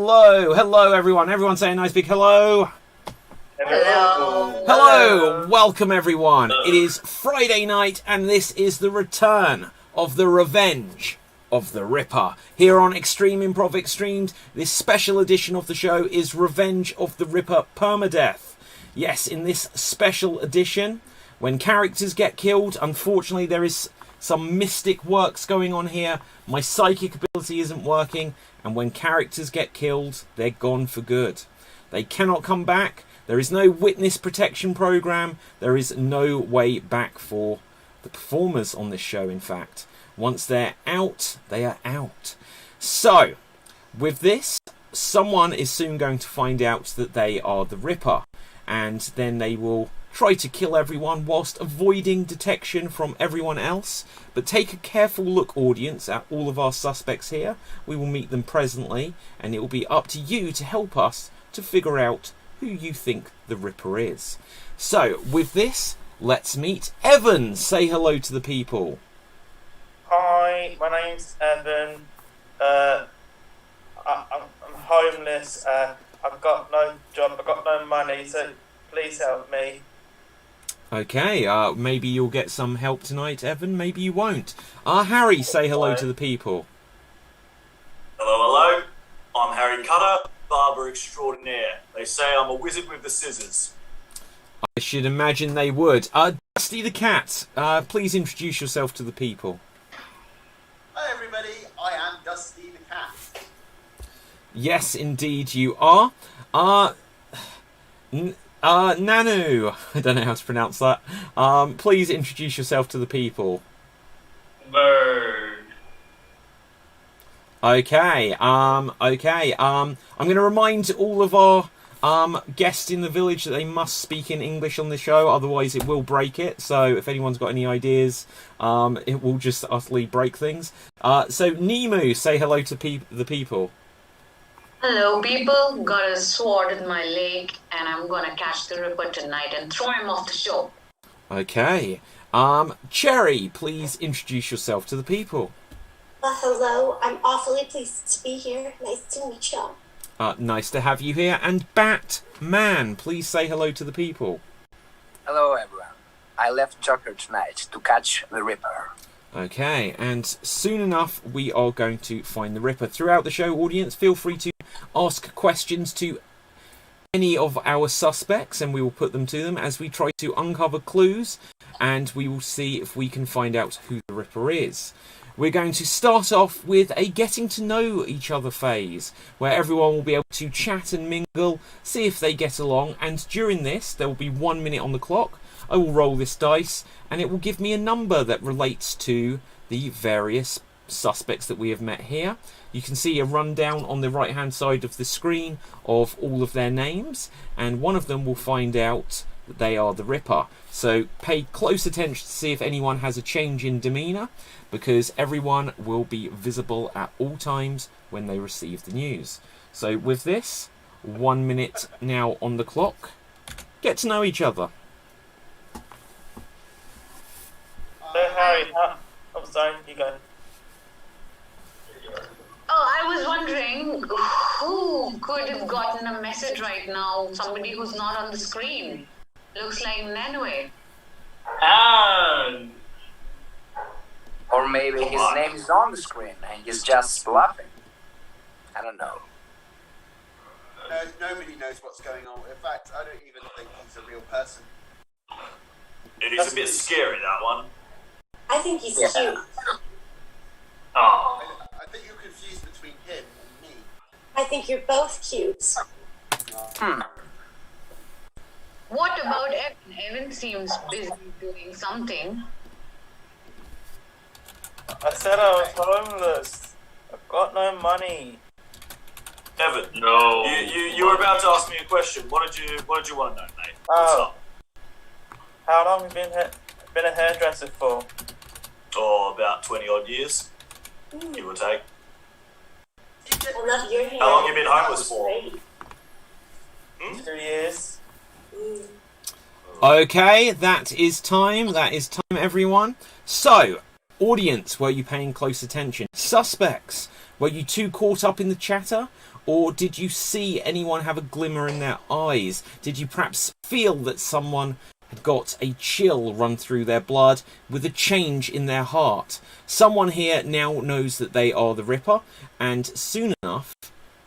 Hello everyone. Everyone say a nice big hello. Hello. Welcome everyone. It is Friday night and this is the return of the revenge of the Ripper. Here on Extreme Improv XStreamed, this special edition of the show is Revenge of the Ripper Permadeath. Yes, in this special edition, when characters get killed, unfortunately there is some mystic works going on here. My psychic ability isn't working, and when characters get killed, they're gone for good. They cannot come back. There is no witness protection program. There is no way back for the performers on this show, in fact. Once they're out, they are out. So, with this, someone is soon going to find out that they are the Ripper, and then they will try to kill everyone whilst avoiding detection from everyone else. But take a careful look, audience, at all of our suspects here. We will meet them presently, and it will be up to you to help us to figure out who you think the Ripper is. So, with this, let's meet Evan. Say hello to the people. Hi, my name's Evan. I'm homeless. I've got no job. I've got no money, so please help me. Okay, maybe you'll get some help tonight, Evan. Maybe you won't. Harry, say hello to the people. Hello. I'm Harry Cutter, barber extraordinaire. They say I'm a wizard with the scissors. I should imagine they would. Dusty the Cat, please introduce yourself to the people. Hi everybody, I am Dusty the Cat. Yes, indeed you are. Nanu, I don't know how to pronounce that. Please introduce yourself to the people. Bird. Okay, I'm going to remind all of our guests in the village that they must speak in English on the show, otherwise it will break it. So if anyone's got any ideas, it will just utterly break things. So Nemu, say hello to the people. Hello people, got a sword in my leg and I'm gonna catch the Ripper tonight and throw him off the show. Okay. Cherry, please introduce yourself to the people. Well, hello, I'm awfully pleased to be here. Nice to meet you. Nice to have you here. And Batman, please say hello to the people. Hello everyone. I left Joker tonight to catch the Ripper. Okay, and soon enough we are going to find the Ripper. Throughout the show, audience, feel free to ask questions to any of our suspects and we will put them to them as we try to uncover clues and we will see if we can find out who the Ripper is. We're going to start off with a getting to know each other phase where everyone will be able to chat and mingle, see if they get along, and during this there will be 1 minute on the clock. I will roll this dice and it will give me a number that relates to the various suspects that we have met here. You can see a rundown on the right hand side of the screen of all of their names, and one of them will find out that they are the Ripper. So pay close attention to see if anyone has a change in demeanour, because everyone will be visible at all times when they receive the news. So with this, 1 minute now on the clock. Get to know each other. So Harry, I'm sorry, you go. Oh, I was wondering who could have gotten a message right now, somebody who's not on the screen. Looks like Nanue. And Or maybe his name is on the screen and he's just bluffing. I don't know. No, nobody knows what's going on. In fact, I don't even think he's a real person. it is a bit scary, that one. I think he's cute. Oh. I think you're confused between him and me. I think you're both cute. What about Evan? Evan seems busy doing something. I said I was homeless. I've got no money. Evan, no. You were about to ask me a question. What did you want to know, mate? What's up? How long have you been a hairdresser for? Oh, about 20 odd years, give or take. I love your hair. How long have you been homeless for? Great. 2 years. Okay, that is time, everyone. So, audience, were you paying close attention? Suspects, were you too caught up in the chatter? Or did you see anyone have a glimmer in their eyes? Did you perhaps feel that someone had got a chill run through their blood with a change in their heart? Someone here now knows that they are the Ripper, and soon enough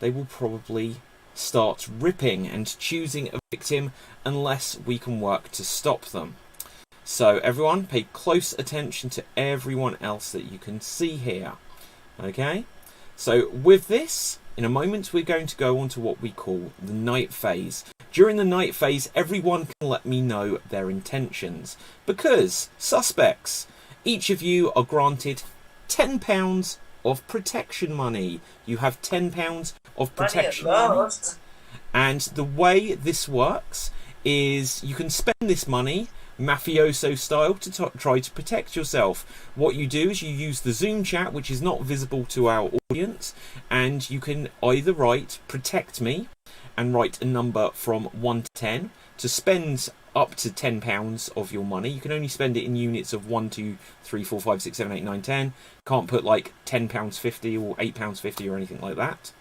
they will probably start ripping and choosing a victim unless we can work to stop them. So everyone, pay close attention to everyone else that you can see here. Okay? So with this, in a moment we're going to go on to what we call the night phase. During the night phase, everyone can let me know their intentions. Because, suspects, each of you are granted £10 of protection money. You have £10 of protection money. And the way this works is you can spend this money mafioso style to try to protect yourself. What you do is you use the Zoom chat, which is not visible to our audience, and you can either write protect me and write a number from 1 to 10 to spend up to £10 of your money. You can only spend it in units of 1, 2, 3, 4, 5, 6, 7, 8, 9, 10. Can't put like £10.50 or £8.50 or anything like that.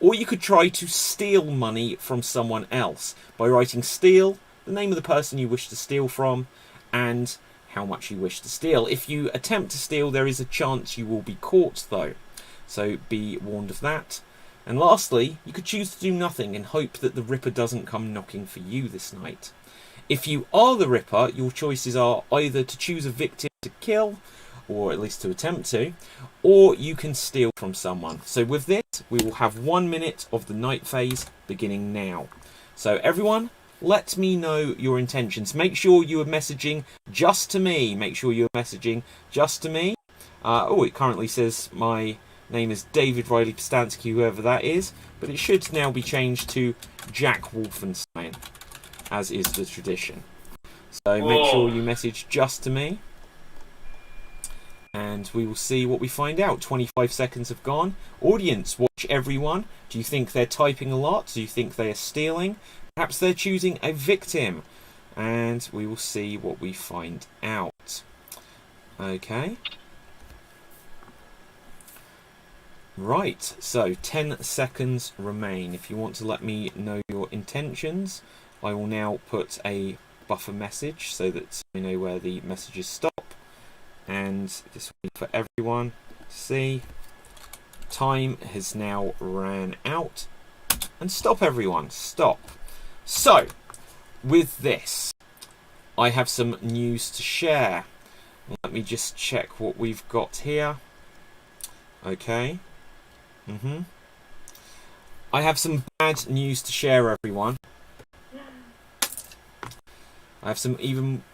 Or you could try to steal money from someone else by writing steal, the name of the person you wish to steal from, and how much you wish to steal. If you attempt to steal, there is a chance you will be caught though, so be warned of that. And lastly, you could choose to do nothing and hope that the Ripper doesn't come knocking for you this night. If you are the Ripper, your choices are either to choose a victim to kill, or at least to attempt to, or you can steal from someone. So with this, we will have 1 minute of the night phase beginning now. So everyone, let me know your intentions. Make sure you are messaging just to me. Make sure you're messaging just to me. It currently says my name is David Riley Postansky, whoever that is, but it should now be changed to Jack Wolfenstein, as is the tradition. So make sure you message just to me, and we will see what we find out. 25 seconds have gone. Audience, watch everyone. Do you think they're typing a lot? Do you think they are stealing? Perhaps they're choosing a victim, and we will see what we find out. Okay. Right, so 10 seconds remain. If you want to let me know your intentions, I will now put a buffer message so that I know where the messages stop. And this will be for everyone to see. Time has now ran out. And stop everyone, stop. So, with this, I have some news to share. Let me just check what we've got here. Okay. I have some bad news to share, everyone. I have some even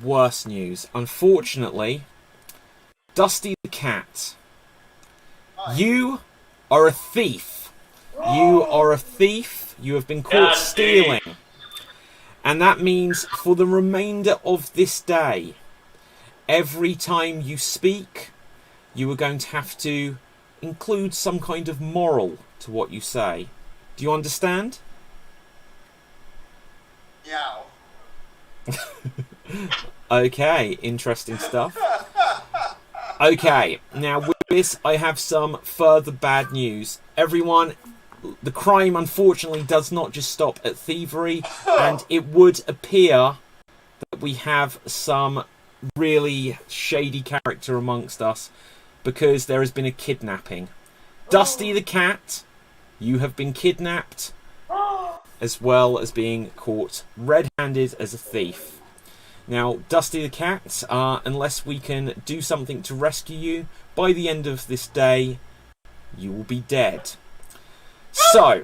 worse news. Unfortunately, Dusty the Cat, you are a thief. You are a thief. You have been caught stealing. And that means for the remainder of this day, every time you speak, you are going to have to include some kind of moral to what you say. Do you understand? Yeah. Okay, interesting stuff. Okay, now with this I have some further bad news. Everyone, the crime unfortunately does not just stop at thievery, and it would appear that we have some really shady character amongst us, because there has been a kidnapping. Dusty the Cat, you have been kidnapped, as well as being caught red-handed as a thief. Now, Dusty the Cat, unless we can do something to rescue you, by the end of this day, you will be dead. So,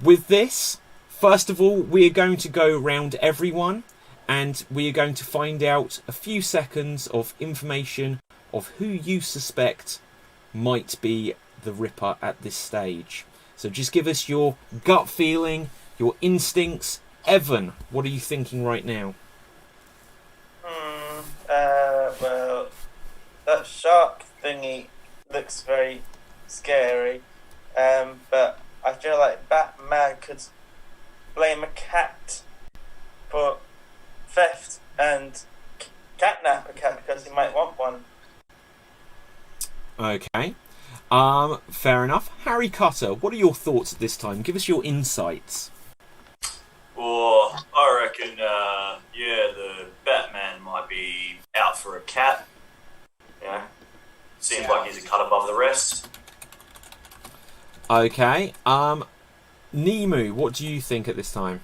with this, first of all, we are going to go round everyone, and we are going to find out a few seconds of information of who you suspect might be the Ripper at this stage. So just give us your gut feeling, your instincts. Evan, what are you thinking right now? Well, that shark thingy looks very scary, but I feel like Batman could blame a cat for theft and kidnap a cat because he might want one. Okay. Fair enough. Harry Cutter, what are your thoughts at this time? Give us your insights. Well, I reckon, the Batman might be out for a cat. Yeah. Seems like he's a cut above the rest. Okay. Nemu, what do you think at this time?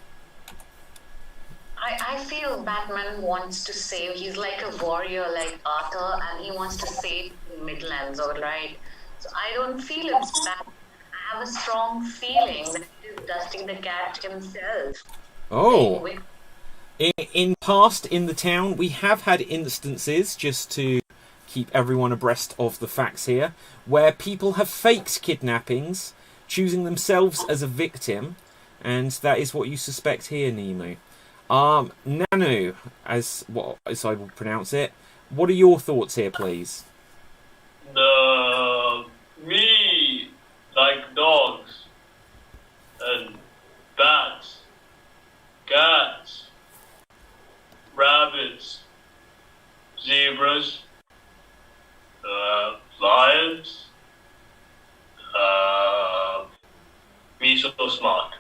I feel Batman wants to save. He's like a warrior, like Arthur, and he wants to save the Midlands, all right? So I don't feel it's bad. I have a strong feeling that he's dusting the cat himself. Oh. In past, in the town, we have had instances, just to keep everyone abreast of the facts here, where people have faked kidnappings, choosing themselves as a victim, and that is what you suspect here, Nemu. Nanu, as I will pronounce it, what are your thoughts here, please? Me like dogs and bats, cats, rabbits, zebras, lions. Me so smart.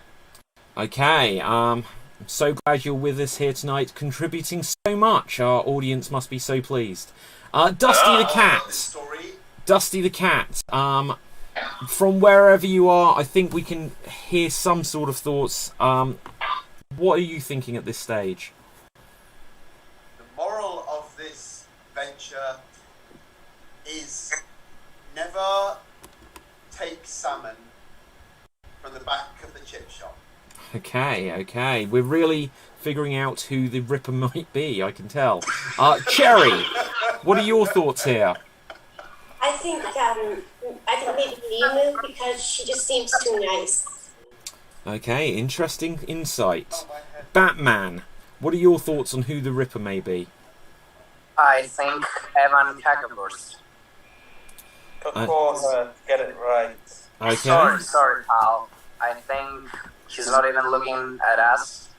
Okay, I'm so glad you're with us here tonight, contributing so much. Our audience must be so pleased. Dusty the Cat. Dusty the Cat. From wherever you are, I think we can hear some sort of thoughts. What are you thinking at this stage? The moral of this venture is never take salmon from the back of the chip shop. Okay. We're really figuring out who the Ripper might be, I can tell. Cherry, what are your thoughts here? I think maybe Nemu, because she just seems too nice. Okay, interesting insight. Batman, what are your thoughts on who the Ripper may be? I think Evan Cackaburst. Of course, get it right. Okay. Sorry, pal. I think he's not even looking at us.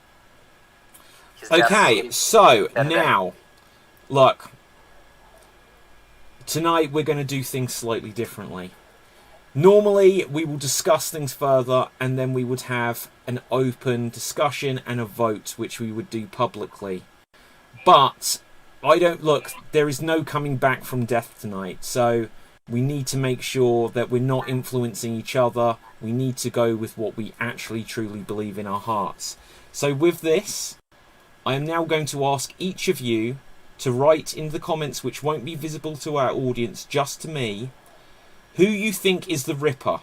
Okay, so now, look. Tonight we're going to do things slightly differently. Normally we will discuss things further and then we would have an open discussion and a vote which we would do publicly. But there is no coming back from death tonight, so we need to make sure that we're not influencing each other. We need to go with what we actually truly believe in our hearts. So with this, I am now going to ask each of you to write in the comments, which won't be visible to our audience, just to me, who you think is the Ripper.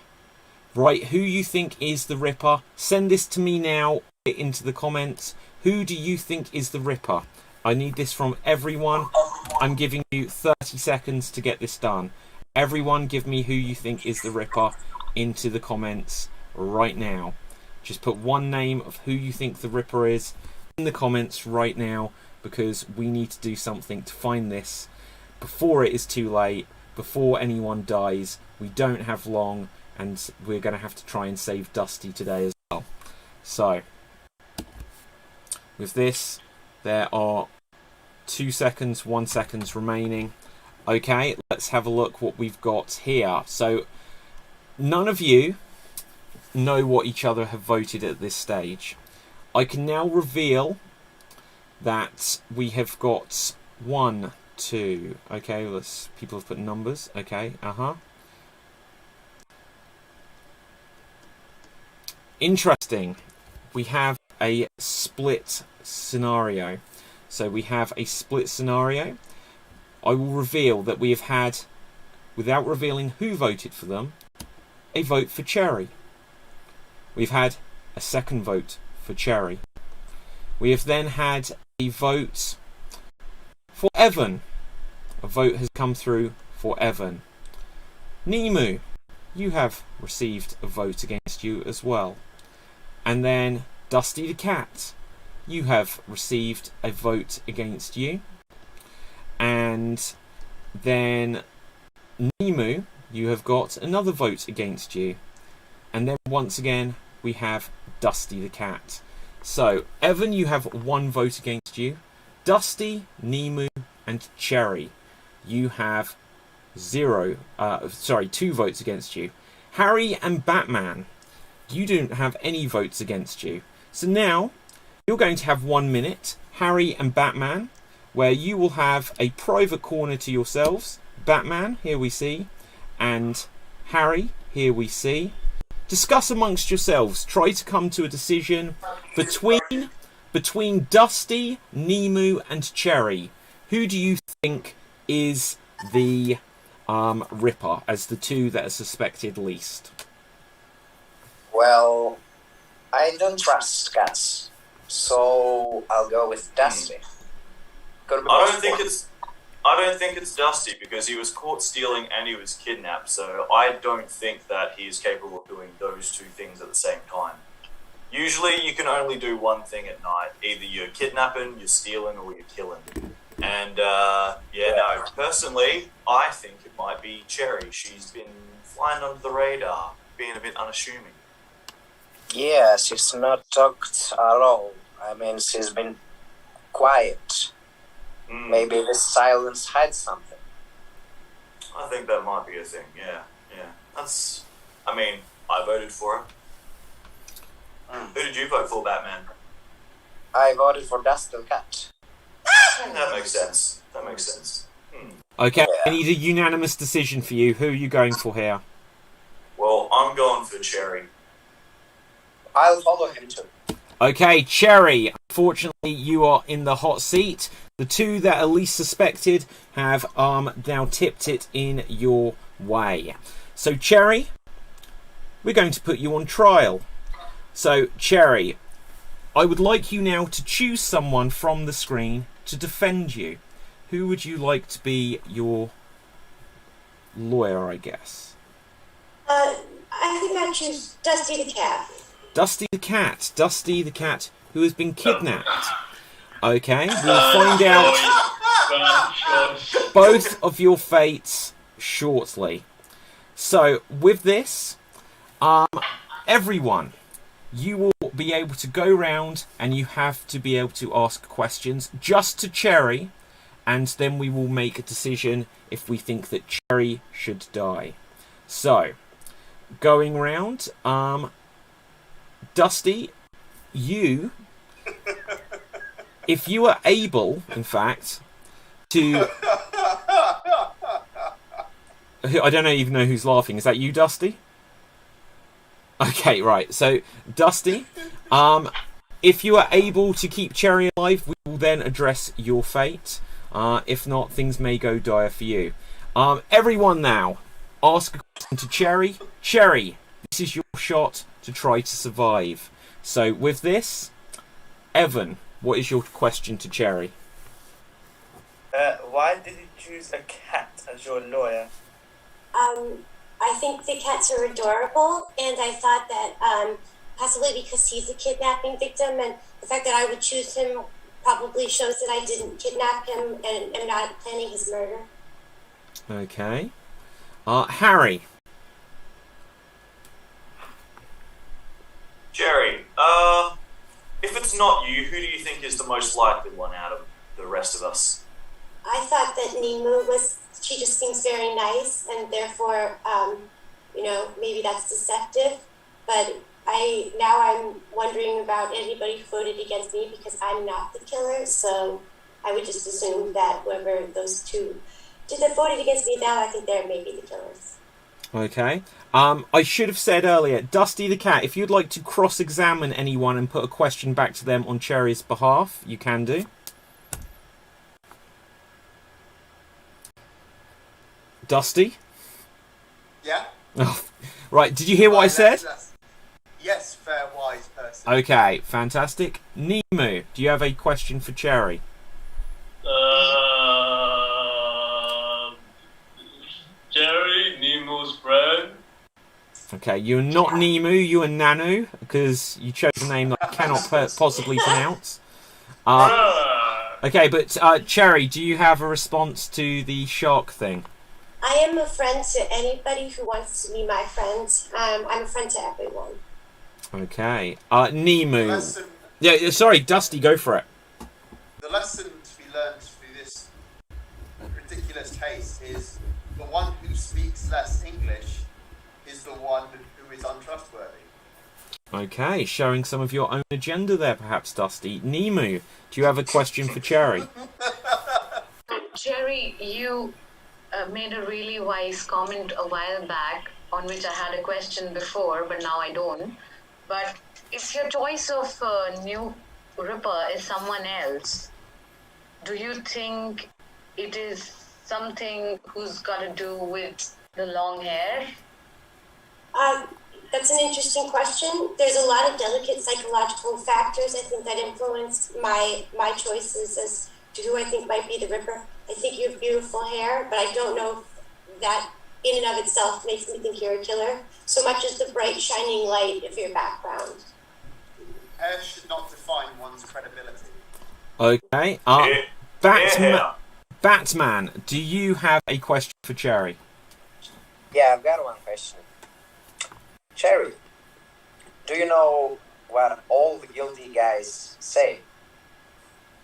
Right, who you think is the Ripper. Send this to me now into the comments. Who do you think is the Ripper? I need this from everyone. I'm giving you 30 seconds to get this done. Everyone give me who you think is the Ripper into the comments right now. Just put one name of who you think the Ripper is in the comments right now, because we need to do something to find this before it is too late, before anyone dies. We don't have long, and we're going to have to try and save Dusty today as well. So, with this, there are 2 seconds, 1 second remaining. Okay, let's have a look what we've got here. So, none of you know what each other have voted at this stage. I can now reveal that we have got 1, 2. Okay, people have put numbers. Okay, Interesting. We have a split scenario. So we have a split scenario. I will reveal that we have had, without revealing who voted for them, a vote for Cherry. We've had a second vote for Cherry. We have then had a vote for Evan. A vote has come through for Evan. Nemu, you have received a vote against you as well. And then Dusty the Cat, you have received a vote against you. And then Nemu, you have got another vote against you. And then once again, we have Dusty the Cat. So, Evan, you have 1 vote against you. Dusty, Nemu, and Cherry, you have 2 votes against you. Harry and Batman, you don't have any votes against you. So now you're going to have 1 minute, Harry and Batman, where you will have a private corner to yourselves. Batman, here we see, and Harry, here we see. Discuss amongst yourselves. Try to come to a decision between Dusty, Nemu, and Cherry. Who do you think is the Ripper, as the 2 that are suspected least? Well, I don't trust cats, so I'll go with Dusty. I don't think it's Dusty, because he was caught stealing and he was kidnapped, so I don't think that he is capable of doing those 2 things at the same time. Usually you can only do one thing at night. Either you're kidnapping, you're stealing, or you're killing. And personally, I think it might be Cherry. She's been flying under the radar, being a bit unassuming. Yeah, she's not talked at all. I mean, she's been quiet. Maybe this silence hides something. I think that might be a thing, yeah. I voted for her. Who did you vote for, Batman? I voted for Dusty the cat. That makes sense. Okay, I need a unanimous decision for you. Who are you going for here? Well, I'm going for Cherry. I'll follow him too. Okay, Cherry, unfortunately you are in the hot seat. The 2 that are least suspected have now tipped it in your way. So Cherry, we're going to put you on trial. So Cherry, I would like you now to choose someone from the screen to defend you. Who would you like to be your lawyer, I guess? I think I choose Dusty the cat. Dusty the cat who has been kidnapped. Okay, we'll find out both of your fates shortly. So, with this, everyone, you will be able to go round and you have to be able to ask questions just to Cherry, and then we will make a decision if we think that Cherry should die. So, going round, Dusty, you, if you are able, in fact, to... I don't even know who's laughing. Is that you, Dusty? Okay, right. So, Dusty, if you are able to keep Cherry alive, we will then address your fate. If not, things may go dire for you. Everyone now, ask a question to Cherry. Cherry, this is your shot to try to survive. So with this, Evan, what is your question to Cherry? Why did you choose a cat as your lawyer? I think the cats are adorable, and I thought that possibly because he's a kidnapping victim, and the fact that I would choose him probably shows that I didn't kidnap him and am not planning his murder. Okay. Harry. Cherry, if it's not you, who do you think is the most likely one out of the rest of us? I thought that Nemu she just seems very nice, and therefore, maybe that's deceptive. But I'm wondering about anybody who voted against me because I'm not the killer, so I would just assume that whoever those 2 that voted against me now, I think they're maybe the killers. Okay. I should have said earlier, Dusty the cat, if you'd like to cross-examine anyone and put a question back to them on Cherry's behalf, you can do. Dusty? Yeah? Oh, right, did you hear what I said? Yes, fair, wise person. Okay, fantastic. Nemu, do you have a question for Cherry? Jerry, Nemo's friend. Okay, you're not Nemu, you are Nanu, because you chose a name that I cannot possibly pronounce. Okay, but Cherry, do you have a response to the shark thing? I am a friend to anybody who wants to be my friend. I'm a friend to everyone. Okay. Nemu. Yeah, sorry, Dusty, go for it. The lesson to be learned through this ridiculous ridiculous case is the one who speaks less English is the one who is untrustworthy. Okay, showing some of your own agenda there, perhaps, Dusty. Nemu, do you have a question for Cherry? Jerry, you made a really wise comment a while back on which I had a question before, but now I don't. But if your choice of new Ripper is someone else, do you think it is something who's got to do with the long hair? That's an interesting question. There's a lot of delicate psychological factors, I think, that influence my choices as to who I think might be the Ripper. I think you have beautiful hair, but I don't know if that in and of itself makes me think you're a killer, so much as the bright, shining light of your background. Hair should not define one's credibility. Okay. Batman, do you have a question for Cherry? Yeah, I've got one question. Cherry, do you know what all the guilty guys say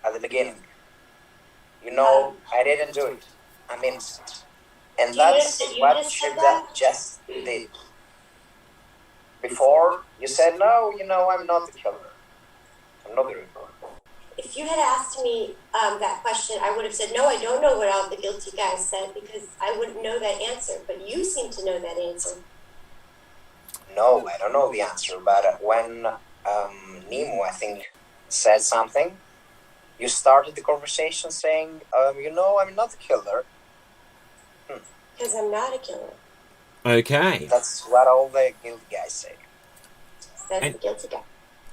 at the beginning? You know, I didn't do it. I'm innocent. And that's what Shibda just did. Before, you said, no, you know, I'm not the killer. I'm not the Ripper. If you had asked me that question, I would have said, no, I don't know what all the guilty guys said, because I wouldn't know that answer. But you seem to know that answer. No, I don't know the answer. But when Nemo, I think, said something, you started the conversation saying, you know, I'm not the killer. Because I'm not a killer. Okay. That's what all the guilty guys say. That's the guilty guy.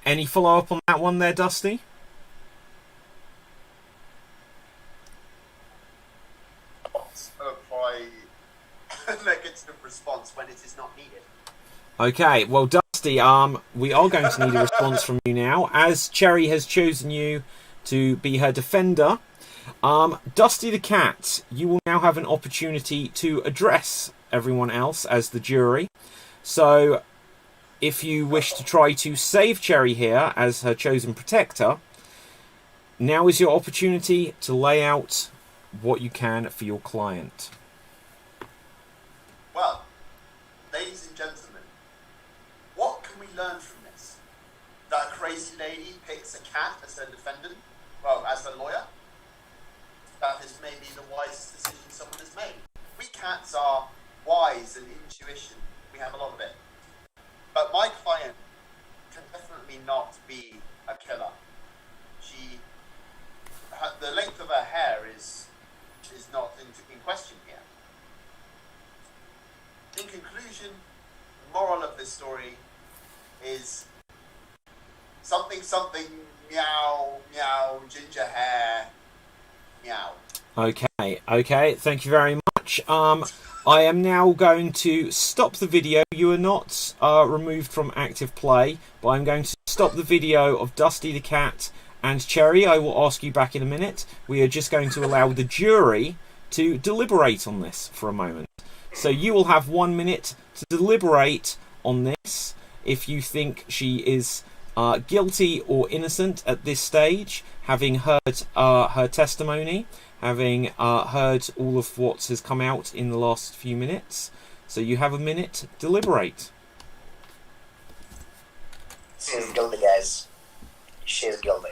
Any follow-up on that one there, Dusty? Apply a negative response when it is not needed. Okay, well, Dusty, we are going to need a response from you now, as Cherry has chosen you to be her defender. Dusty the Cat, you will now have an opportunity to address everyone else as the jury. So, if you wish to try to save Cherry here as her chosen protector, now is your opportunity to lay out what you can for your client. Well, ladies and gentlemen, what can we learn from this? That a crazy lady picks a cat as her defendant, well, as her lawyer? That is maybe the wisest decision someone has made. We cats are wise and intuition. We have a lot of it. But my client can definitely not be a killer. The length of her hair is not in question here. In conclusion, the moral of this story is something, meow, meow, ginger hair, meow. Okay, thank you very much. I am now going to stop the video. You are not removed from active play, but I'm going to stop the video of Dusty the Cat and Cherry. I will ask you back in a minute. We are just going to allow the jury to deliberate on this for a moment. So you will have 1 minute to deliberate on this if you think she is guilty or innocent at this stage, having heard her testimony, having heard all of what has come out in the last few minutes. So you have a minute to deliberate. She's guilty, guys. She's guilty.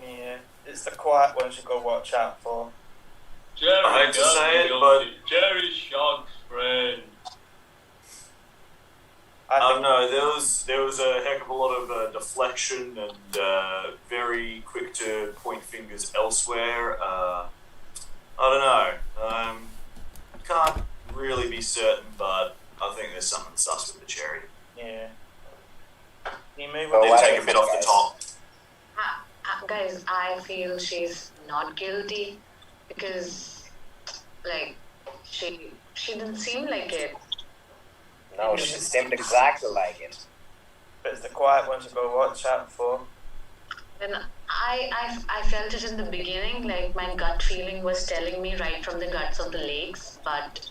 Yeah, it's the quiet one you go watch out for. Jerry, I hate to say it, but Jerry's Shark's friend. No, there was a heck of a lot of deflection and very quick to point fingers elsewhere. I don't know. Can't really be certain, but I think there's something sus with the Cherry. Yeah. You move They take a bit off the top. Guys, I feel she's not guilty because, like, she didn't seem like it. No, she seemed exactly like it. But it's the quiet one to go watch out for. Then I felt it in the beginning, like my gut feeling was telling me right from the guts of the legs, but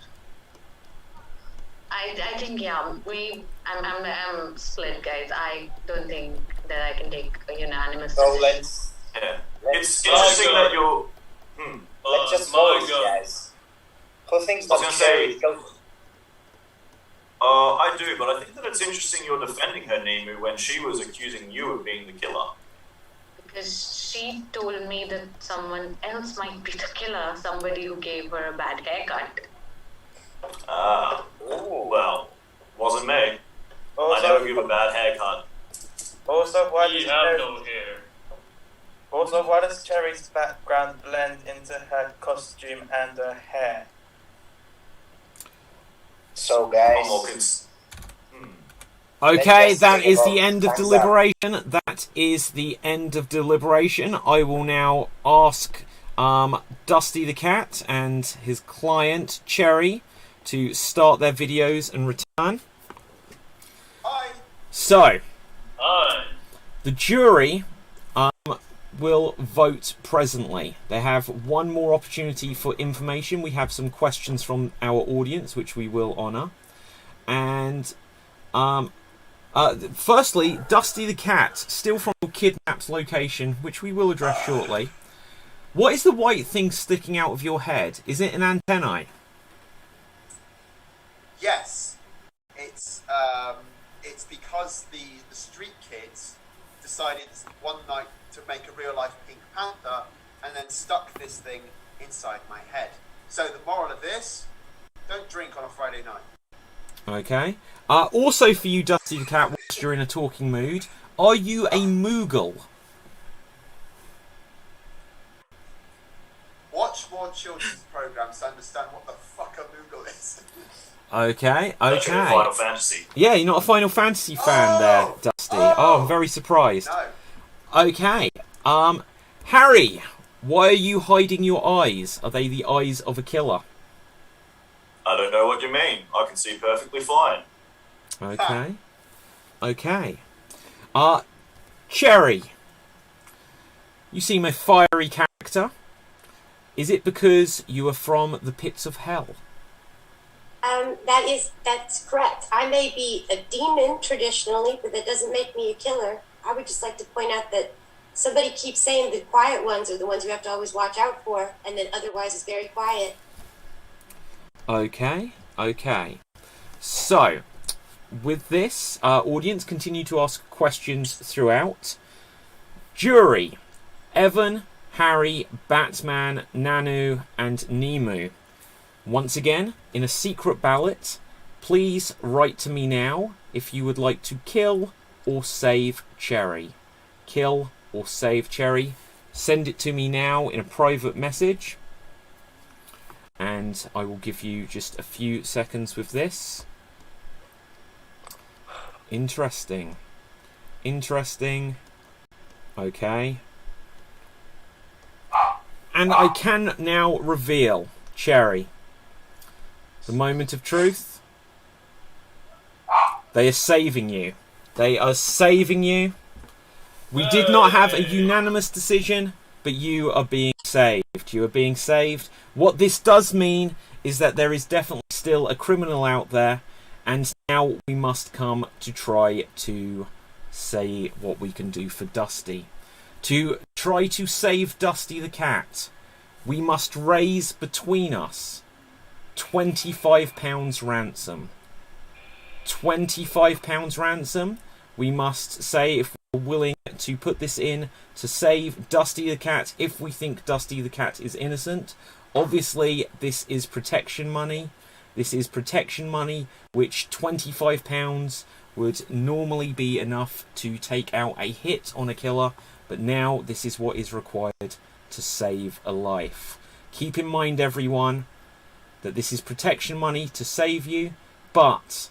I think I'm split, guys. I don't think that I can take a unanimous So decision. let's It's interesting that you're. let's just vote, guys. Who thinks I was that gonna Cherry say- killed him? I do, but I think that it's interesting you're defending her, Nimu, when she was accusing you of being the killer. Because she told me that someone else might be the killer, somebody who gave her a bad haircut. Ah, Ooh. well, wasn't me. I Also, never give a bad haircut. also, why We does have Cherry, no hair. also, why does Cherry's background blend into her costume and her hair? So, I'm guys, more cons- Okay, Let's that just is think the about end of time's up. deliberation. That is the end of deliberation. I will now ask Dusty the Cat and his client, Cherry, to start their videos and return. Hi. So, Hi. the jury will vote presently. They have one more opportunity for information. We have some questions from our audience, which we will honour. And firstly, Dusty the Cat, still from Kidnap's location, which we will address shortly. What is the white thing sticking out of your head? Is it an antennae? Yes, it's because the street kids decided one night to make a real life Pink Panther and then stuck this thing inside my head. So the moral of this: don't drink on a Friday night. Okay. Also for you, Dusty the Cat, whilst you're in a talking mood, are you a Moogle? Watch more children's programs to understand what the fuck a Moogle is. Okay, That's your okay. Final Fantasy. Yeah, you're not a Final Fantasy fan there, Dusty. Oh, I'm very surprised. No. Okay. Harry, why are you hiding your eyes? Are they the eyes of a killer? I don't know what you mean. I can see perfectly fine. Okay. Okay. Cherry, you seem a fiery character. Is it because you are from the pits of hell? That's correct. I may be a demon traditionally, but that doesn't make me a killer. I would just like to point out that somebody keeps saying the quiet ones are the ones you have to always watch out for, and then otherwise is very quiet. Okay, okay. So, with this, audience, continue to ask questions throughout. Jury, Evan, Harry, Batman, Nanu, and Nimu. Once again, in a secret ballot, please write to me now if you would like to kill or save Cherry. Kill or save Cherry. Send it to me now in a private message. And I will give you just a few seconds with this. Interesting. Interesting. Okay. And I can now reveal, Cherry, the moment of truth. They are saving you. They are saving you. We did not have a unanimous decision, but you are being saved. You are being saved. What this does mean is that there is definitely still a criminal out there, and now we must come to try to say what we can do for Dusty. To try to save Dusty the Cat, we must raise between us £25 ransom. £25 ransom. We must say if we're willing to put this in to save Dusty the Cat, if we think Dusty the Cat is innocent. Obviously, this is protection money. This is protection money, which £25 would normally be enough to take out a hit on a killer, but now this is what is required to save a life. Keep in mind, everyone, that this is protection money to save you, but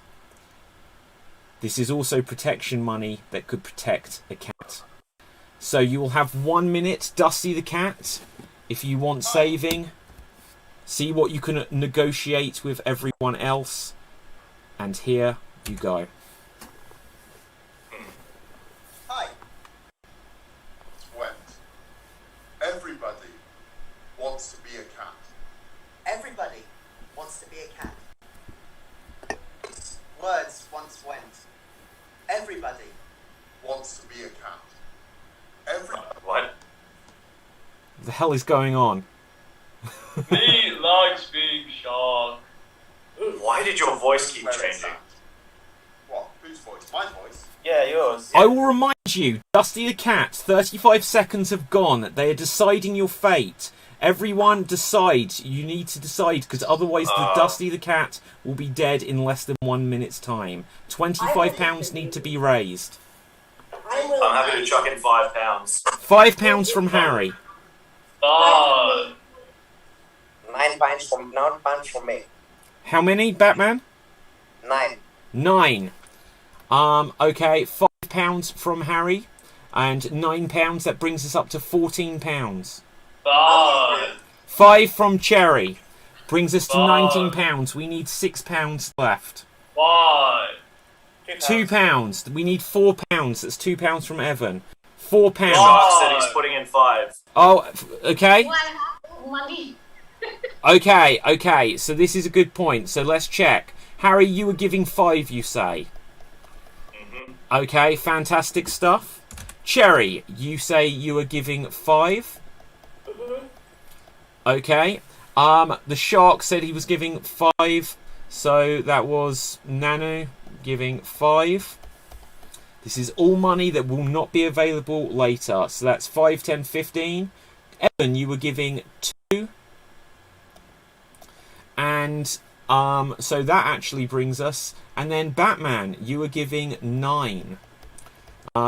this is also protection money that could protect a cat. So you will have 1 minute, Dusty the Cat, if you want saving. See what you can negotiate with everyone else. And here you go. Hi. Went. Everybody wants to be a cat. Everybody wants to be a cat. Words once went. Everybody Wants to be a cat. What? What the hell is going on? Me likes being shot. Why did your voice keep Where it's changing? at. What? Whose voice? My voice? Yeah, yours. I will remind you, Dusty the Cat, 35 seconds have gone. They are deciding your fate. Everyone decide. You need to decide, because otherwise the Dusty the Cat will be dead in less than 1 minute's time. £25 need to be raised. I'm happy to chuck in £5. £5 from Harry. 5. 9 pounds from me. How many, Batman? 9. 9. Okay, £5 from Harry, and £9. That brings us up to £14. 5. 5 from Cherry brings us to Five. £19. We need £6 left. 5. £2. We need £4. That's £2 from Evan. £4. Shark said he's putting in 5. Oh, okay. Well, I have money. Okay. So this is a good point. So let's check. Harry, you were giving 5, you say. Okay, fantastic stuff. Cherry, you say you were giving 5. Okay. The Shark said he was giving 5. So that was Nanu giving 5. This is all money that will not be available later. So that's 5, 10, 15. Evan, you were giving 2. And so that actually brings us. And then Batman, you were giving 9.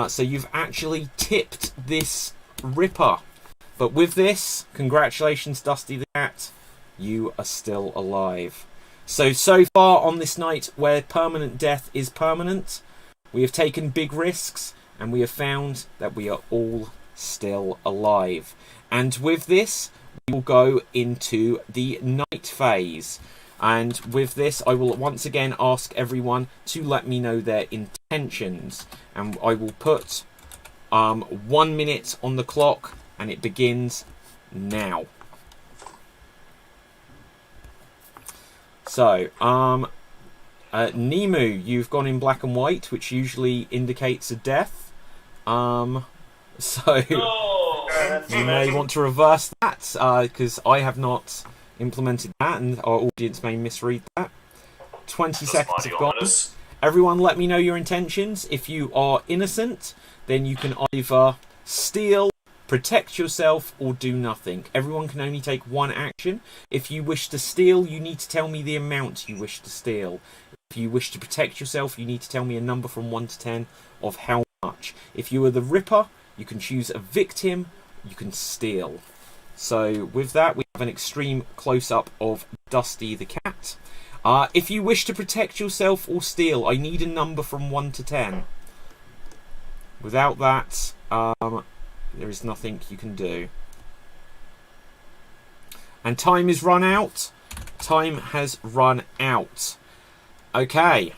So you've actually tipped this Ripper. But with this, congratulations, Dusty the Cat. You are still alive. So far on this night where permanent death is permanent, we have taken big risks and we have found that we are all still alive. And with this, we will go into the night phase. And with this, I will once again ask everyone to let me know their intentions. And I will put 1 minute on the clock, and it begins now. So, Nemu, you've gone in black and white, which usually indicates a death. So you may want to reverse that, because I have not implemented that, and our audience may misread that. 20 seconds have gone. Everyone, let me know your intentions. If you are innocent, then you can either steal, protect yourself, or do nothing. Everyone can only take one action. If you wish to steal, you need to tell me the amount you wish to steal. If you wish to protect yourself, you need to tell me a number from 1 to 10 of how much. If you are the Ripper, you can choose a victim, you can steal. So with that, we have an extreme close-up of Dusty the Cat. If you wish to protect yourself or steal, I need a number from 1 to 10. Without that, there is nothing you can do. And time is run out. Time has run out. Okay.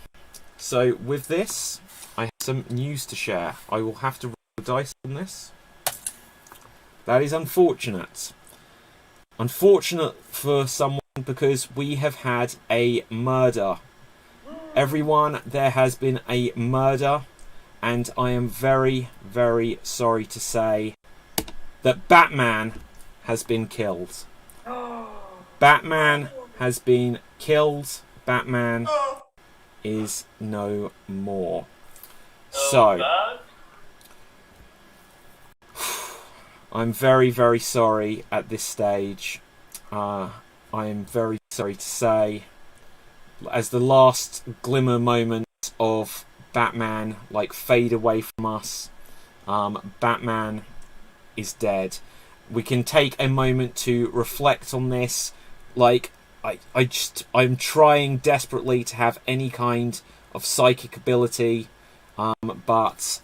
So with this, I have some news to share. I will have to roll the dice on this. That is unfortunate. Unfortunate for someone because we have had a murder. Everyone, there has been a murder. And I am very, very sorry to say that Batman has been killed. Batman has been killed. Batman is no more. So, I'm very, very sorry at this stage. I am very sorry to say, as the last glimmer moment of Batman fade away from us, Batman is dead. We can take a moment to reflect on this. I'm trying desperately to have any kind of psychic ability, but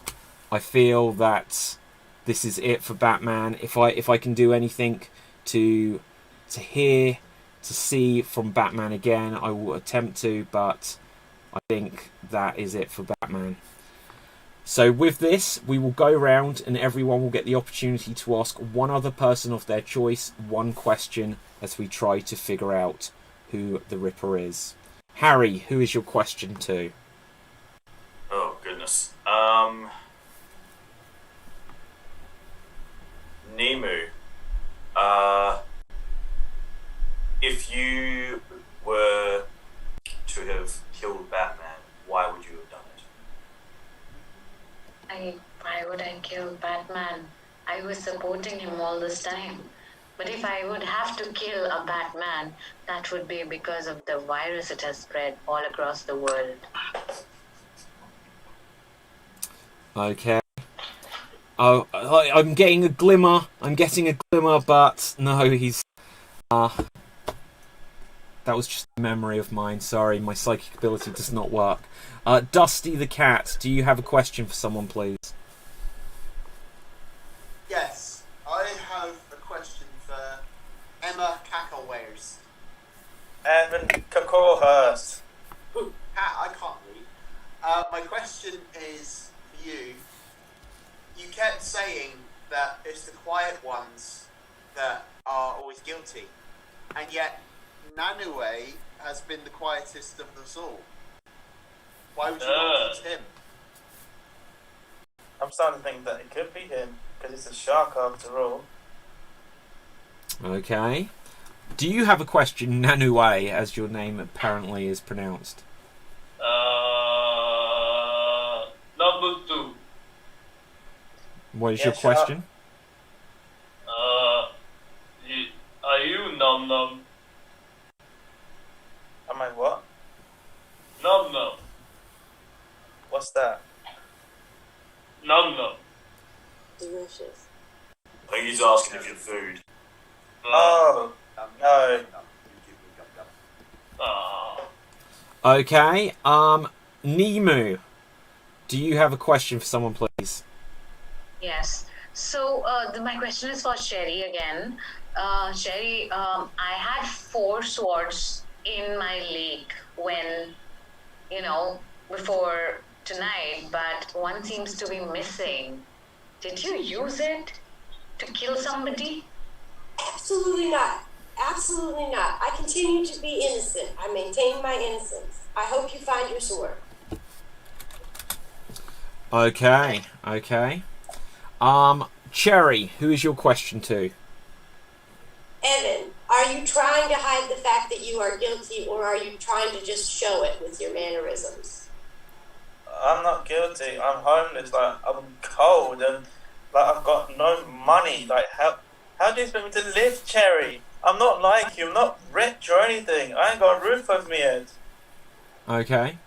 I feel that this is it for Batman. If I can do anything to hear, to see from Batman again, I will attempt to, but I think that is it for Batman. So with this, we will go round and everyone will get the opportunity to ask one other person of their choice one question as we try to figure out who the Ripper is. Harry, who is your question to? Oh, goodness. Nemu. If you were to Batman, I was supporting him all this time. But if I would have to kill a Batman, that would be because of the virus it has spread all across the world. Okay. Oh, I'm getting a glimmer. I'm getting a glimmer, but no, he's... that was just a memory of mine. Sorry, my psychic ability does not work. Dusty the Cat, do you have a question for someone, please? Yes, I have a question for Emma Cacklewares. Evan Cacorhurst. Cat, I can't read. My question is for you. You kept saying that it's the quiet ones that are always guilty, and yet Nanue has been the quietest of us all. Why would you not choose him? I'm starting to think that it could be him, because it's a shark after all. Okay. Do you have a question, Nanue, as your name apparently is pronounced? Number 2. What is Yeah, your shut up. question? Are you Num Num? Am I what? Num Num. What's that? Num Num. Delicious. I think he's asking if you're food. Oh, no. Okay. Nemu, do you have a question for someone, please? Yes. So my question is for Sherry again. Sherry, I had 4 swords in my lake when, before tonight, but one seems to be missing. Did you use it to kill somebody? Absolutely not. Absolutely not. I continue to be innocent. I maintain my innocence. I hope you find your sword. Okay. Cherry, who is your question to? Evan, are you trying to hide the fact that you are guilty, or are you trying to just show it with your mannerisms? I'm not guilty. I'm homeless. Like, I'm cold and I've got no money. Like, how do you expect me to live, Cherry? I'm not like you. I'm not rich or anything. I ain't got a roof over my head. Okay.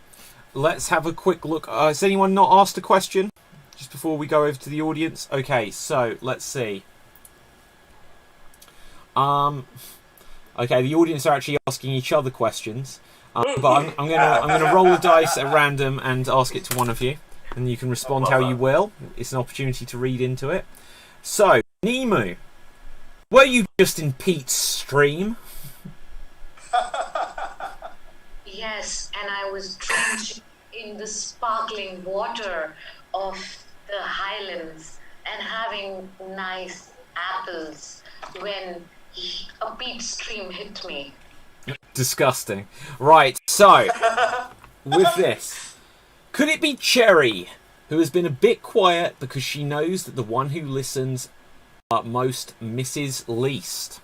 Let's have a quick look. Has anyone not asked a question? Just before we go over to the audience. Okay, so let's see. Okay, the audience are actually asking each other questions. But I'm gonna roll the dice at random and ask it to one of you, and you can respond how you will. It's an opportunity to read into it. So, Nemu, were you just in Pete's stream? Yes, and I was drenched in the sparkling water of the highlands and having nice apples when a peat stream hit me. Disgusting. Right, so, with this, could it be Cherry, who has been a bit quiet because she knows that the one who listens most misses least?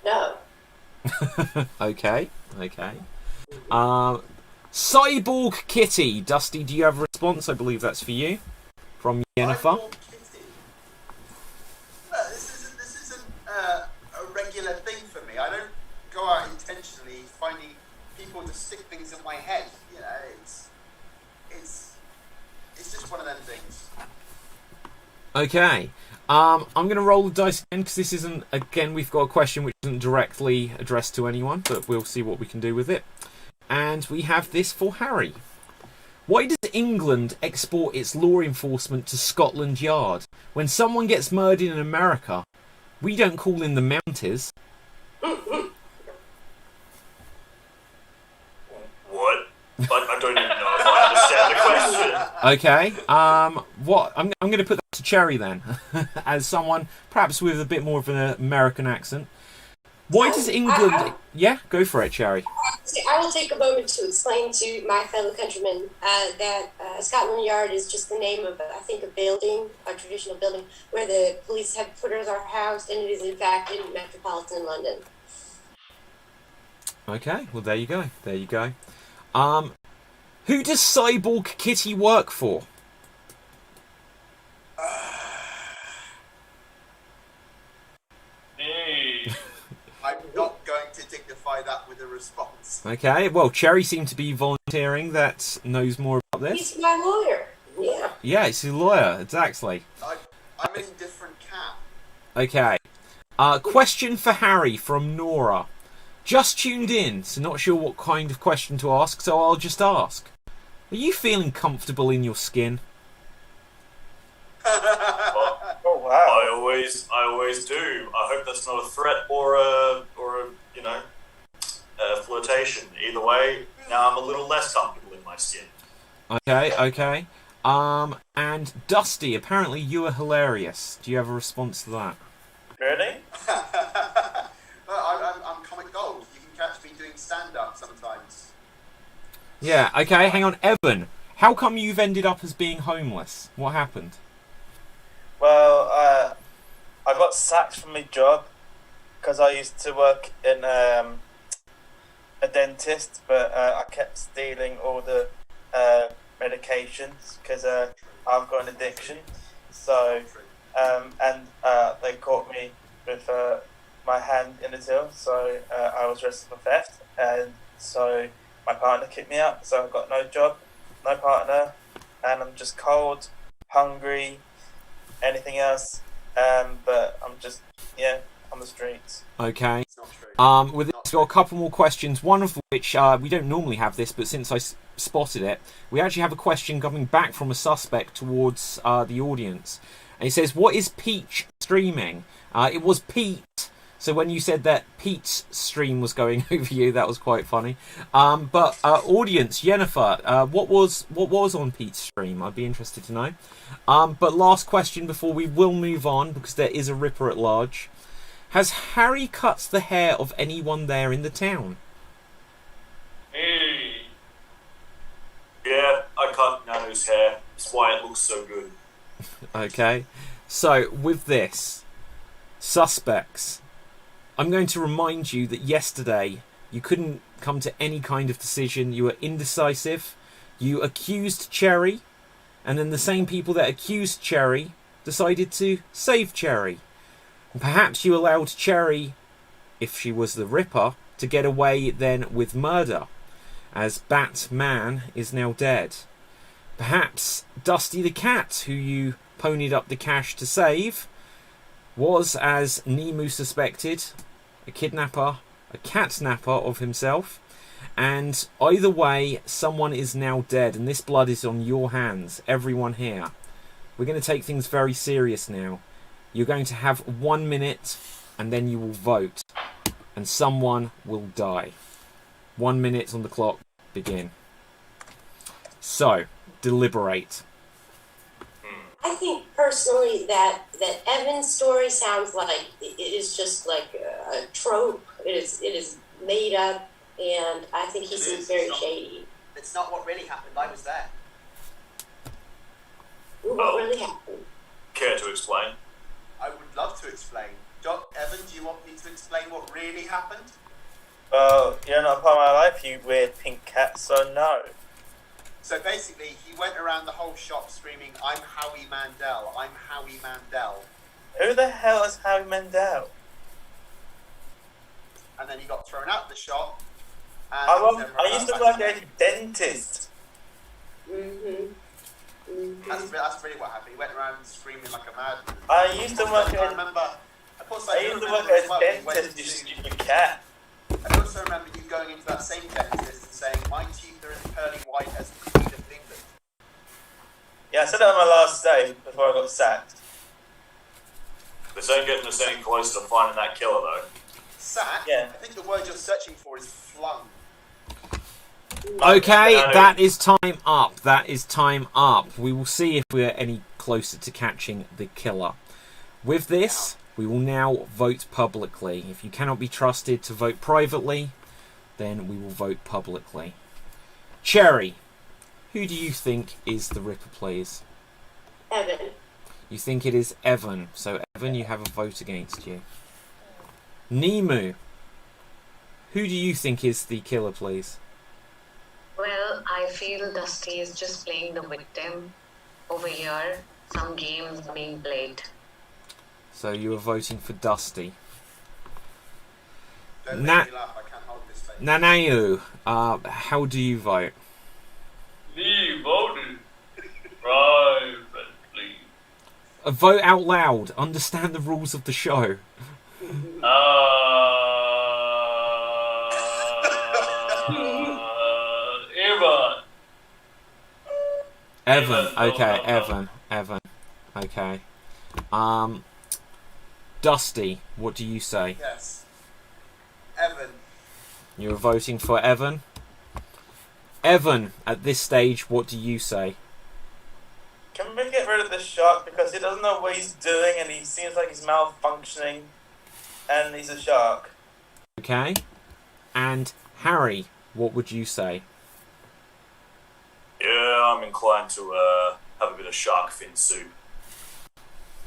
No. Okay. Cyborg Kitty. Dusty, do you have a response? I believe that's for you. From Jennifer. Cyborg Kitty. No, this isn't a regular thing for me. I don't go out intentionally finding people to stick things in my head. You know, it's just one of them things. Okay. I'm going to roll the dice again because this isn't... Again, we've got a question which isn't directly addressed to anyone, but we'll see what we can do with it. And we have this for Harry. Why does England export its law enforcement to Scotland Yard? When someone gets murdered in America, we don't call in the Mounties. What? I don't even know if I understand the question. Okay. What? I'm going to put that to Cherry then, as someone perhaps with a bit more of an American accent. Why does England? Yeah, go for it, Cherry. I will take a moment to explain to my fellow countrymen that Scotland Yard is just the name of, I think, a building, a traditional building, where the police headquarters are housed, and it is in fact in metropolitan London. Okay, well there you go. Who does Cyborg Kitty work for? Hey. I'm not going to dignify that with a response. Okay, well, Cherry seemed to be volunteering that knows more about this. He's my lawyer. Yeah. Yeah, he's a lawyer, exactly. I'm an indifferent cat. Okay. Question for Harry from Nora. Just tuned in, so not sure what kind of question to ask, so I'll just ask. Are you feeling comfortable in your skin? Oh wow! I always do. I hope that's not a threat or a flirtation. Either way, now I'm a little less comfortable in my skin. Okay. And Dusty, apparently you are hilarious. Do you have a response to that? Really? I'm comic gold. You can catch me doing stand-up sometimes. Yeah, okay, hang on. Evan, how come you've ended up as being homeless? What happened? Well, I got sacked from my job because I used to work in a dentist, but I kept stealing all the medications because I've got an addiction. So, and they caught me with my hand in the till, so I was arrested for theft, and so my partner kicked me out, so I've got no job, no partner, and I'm just cold, hungry, anything else, but I'm just, on the streets. Okay. It's not true. With this, we've got a couple more questions, one of which we don't normally have this, but since I spotted it, we actually have a question coming back from a suspect towards the audience. And he says, what is Peach streaming? It was Pete. So when you said that Pete's stream was going over you, that was quite funny. But audience, Jennifer, what was on Pete's stream? I'd be interested to know. But last question before we will move on, because there is a Ripper at large. Has Harry cut the hair of anyone there in the town? Hey. Yeah, I cut Nano's hair. That's why it looks so good. Okay. So, with this, suspects, I'm going to remind you that yesterday you couldn't come to any kind of decision. You were indecisive. You accused Cherry, and then the same people that accused Cherry decided to save Cherry. And perhaps you allowed Cherry, if she was the Ripper, to get away then with murder, as Batman is now dead. Perhaps Dusty the Cat, who you ponied up the cash to save, was, as Nemu suspected, a kidnapper, a catnapper of himself. And either way, someone is now dead, and this blood is on your hands, everyone here. We're going to take things very serious now. You're going to have 1 minute, and then you will vote, and someone will die. 1 minute on the clock, begin. So, deliberate. I think personally that Evan's story sounds like it is just like a trope. It is made up, and I think he seems very shady. It's not what really happened. I was there. What really happened? Care to explain? I would love to explain. Evan, do you want me to explain what really happened? Well, you're not a part of my life, you weird pink cat, so no. So basically, he went around the whole shop screaming, "I'm Howie Mandel, I'm Howie Mandel." Who the hell is Howie Mandel? And then he got thrown out of the shop. And I used to work at a dentist. That's really what happened. He went around screaming like a madman. I used to work at a dentist, you stupid cat. I also remember you going into that same dentist and saying, "My teeth are as pearly white as the Queen of England." Yeah, I said that on my last day before I got sacked. This ain't getting us any closer to finding that killer, though. Sack? Yeah. I think the word you're searching for is flung. Okay, that is time up. That is time up. We will see if we're any closer to catching the killer. With this, we will now vote publicly. If you cannot be trusted to vote privately, then we will vote publicly. Cherry, who do you think is the Ripper, please? Evan. You think it is Evan. So, Evan, you have a vote against you. Nemu, who do you think is the killer, please? Well, I feel Dusty is just playing the victim over here. some games are being played. So you are voting for Dusty. Don't make me laugh, I can't hold this face. Nanayu, how do you vote? Me voted privately. Vote out loud. Understand the rules of the show. Evan. Evan. Okay, Evan. Okay. Dusty, what do you say? Yes. Evan. You're voting for Evan? Evan, at this stage, what do you say? Can we get rid of the shark because he doesn't know what he's doing and he seems like he's malfunctioning and he's a shark. Okay. And Harry, what would you say? Yeah, I'm inclined to have a bit of shark fin soup.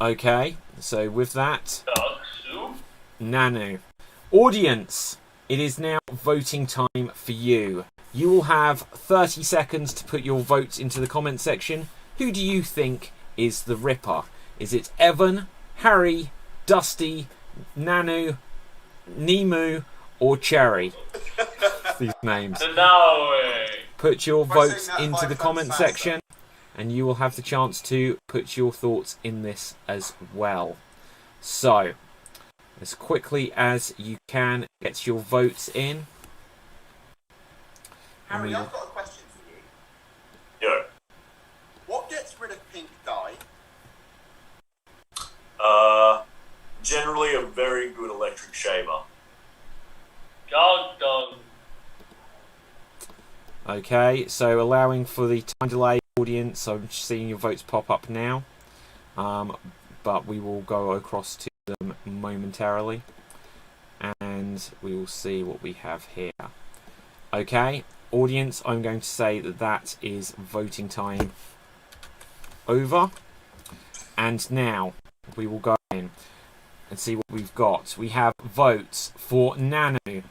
Okay, so with that, Shark soup? Nanu. Audience, it is now voting time for you. You will have 30 seconds to put your votes into the comment section. Who do you think is the Ripper? Is it Evan, Harry, Dusty, Nanu, Nemu, or Cherry? These names. Put your votes into the comment section, and you will have the chance to put your thoughts in this as well. So, as quickly as you can, get your votes in. Harry, I've got a question for you. Yo. What gets rid of pink dye? Generally a very good electric shaver. Dog. Okay, so allowing for the time delay, audience, I'm seeing your votes pop up now, but we will go across to them momentarily, and we will see what we have here. Okay, audience, I'm going to say that that is voting time over, and now we will go in and see what we've got. We have votes for Nanu,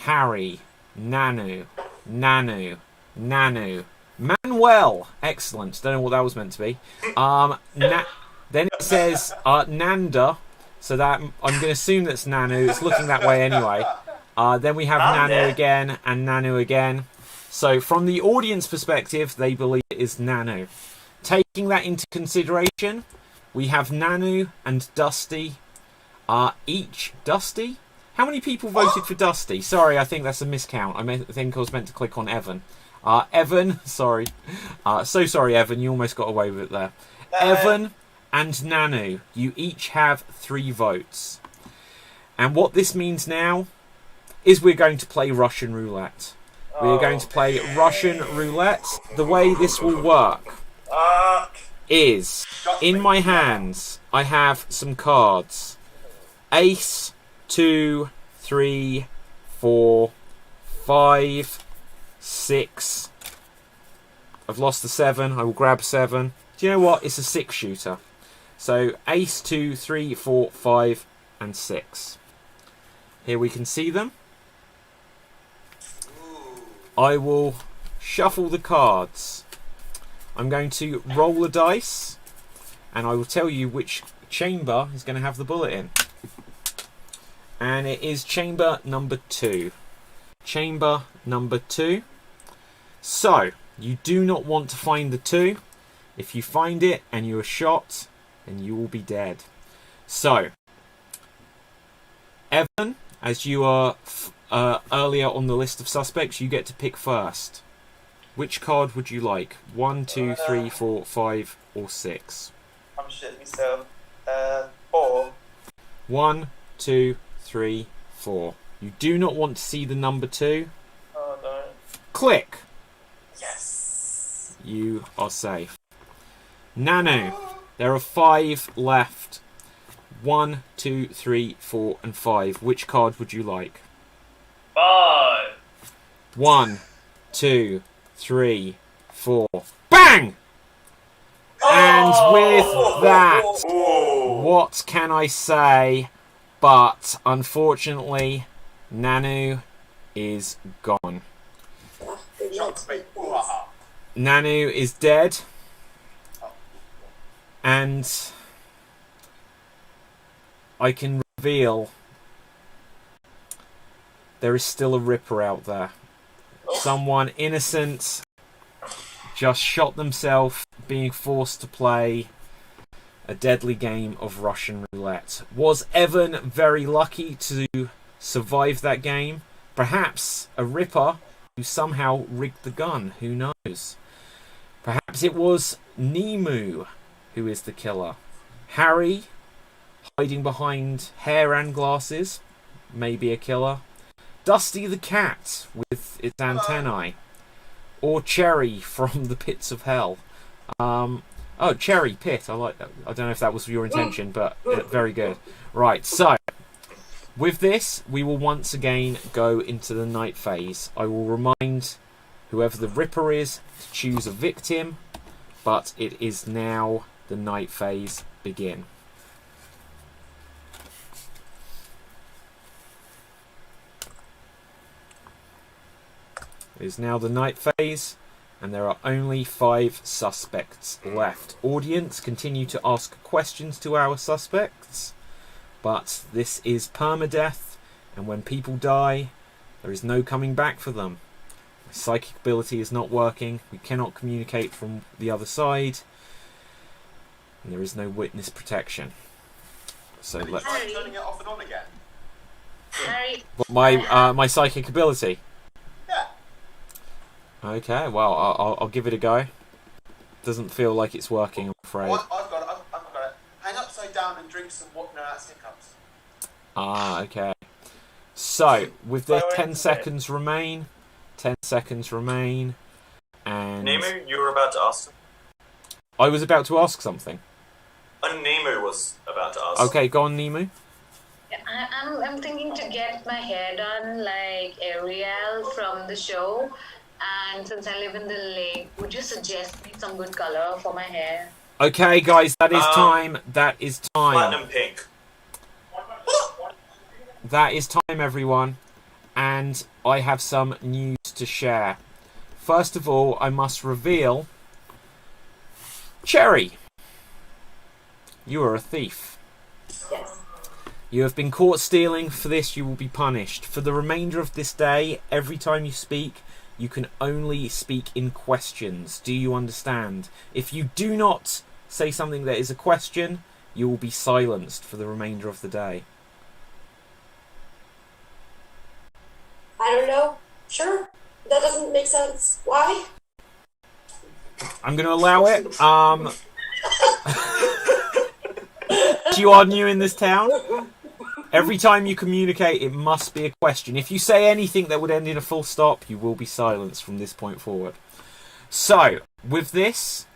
Harry, Nanu, Manuel. Excellent. Don't know what that was meant to be. Then it says Nanda. So that I'm going to assume that's Nanu. It's looking that way anyway. Then we have Nanu again and Nanu again. So from the audience perspective, they believe it is Nanu. Taking that into consideration, we have Nanu and Dusty. Each Dusty. How many people voted for Dusty? Sorry, I think that's a miscount. I think I was meant to click on Evan. Evan, sorry. So sorry, Evan. You almost got away with it there. Evan and Nanu, you each have 3 votes. And what this means now is we're going to play Russian roulette. We're going to play Russian roulette. The way this will work is, in my hands, I have some cards. Ace, 2, 3, 4, 5, 6. I've lost the 7. I will grab 7. Do you know what? It's a 6 shooter. So ace, 2, 3, 4, 5, and 6. Here we can see them. I will shuffle the cards. I'm going to roll a dice, and I will tell you which chamber is going to have the bullet in. And it is chamber number 2. Chamber number 2. So, you do not want to find the 2. If you find it and you are shot, then you will be dead. So, Evan, as you are earlier on the list of suspects, you get to pick first. Which card would you like? 1, 2, 3, 4, 5, or 6? I'm shitting myself. 4. 1, 2, 3, 4. You do not want to see the number 2. Oh no. Click. Yes. You are safe. Nanu, there are 5 left. 1, 2, 3, 4, and 5. Which card would you like? 5. 1, 2, 3, 4. Bang! And with that, what can I say? But unfortunately, Nanu is gone. Nanu is dead. And I can reveal there is still a Ripper out there. Someone innocent just shot themselves being forced to play a deadly game of Russian roulette. Was Evan very lucky to survive that game? Perhaps a Ripper who somehow rigged the gun. Who knows? Perhaps it was Nemu who is the killer. Harry, hiding behind hair and glasses, may be a killer. Dusty the cat with its antennae. Or Cherry from the pits of hell. Oh, Cherry Pit. I like that. I don't know if that was your intention, but very good. Right, so with this, we will once again go into the night phase. I will remind whoever the Ripper is to choose a victim, but it is now the night phase begin. It is now the night phase, and there are only 5 suspects left. Audience, continue to ask questions to our suspects, but this is permadeath, and when people die, there is no coming back for them. My psychic ability is not working, we cannot communicate from the other side, and there is no witness protection. So let's... turning it off and on again. Harry, My psychic ability? Yeah. Okay, well, I'll give it a go. Doesn't feel like it's working, I'm afraid. Oh, I've got it. Hang upside down and drink some water. No, that's hiccups. Ah, okay. So, with the 10 seconds remain, 10 seconds remain, and... Nemu, you were about to ask? I was about to ask something. Nemu was about to ask. Okay, go on, Nemu. I'm thinking to get my hair done like Ariel from the show. And since I live in the lake, would you suggest me some good color for my hair? Okay, guys, that is time. That is time. Platinum pink. That is time, everyone. And I have some news to share. First of all, I must reveal... Cherry! You are a thief. Yes. You have been caught stealing. For this, you will be punished. For the remainder of this day, every time you speak, you can only speak in questions. Do you understand? If you do not say something that is a question, you will be silenced for the remainder of the day. I don't know. Sure. That doesn't make sense. Why? I'm going to allow it. You are new in this town. Every time you communicate, it must be a question. If you say anything that would end in a full stop, you will be silenced from this point forward. So, with this,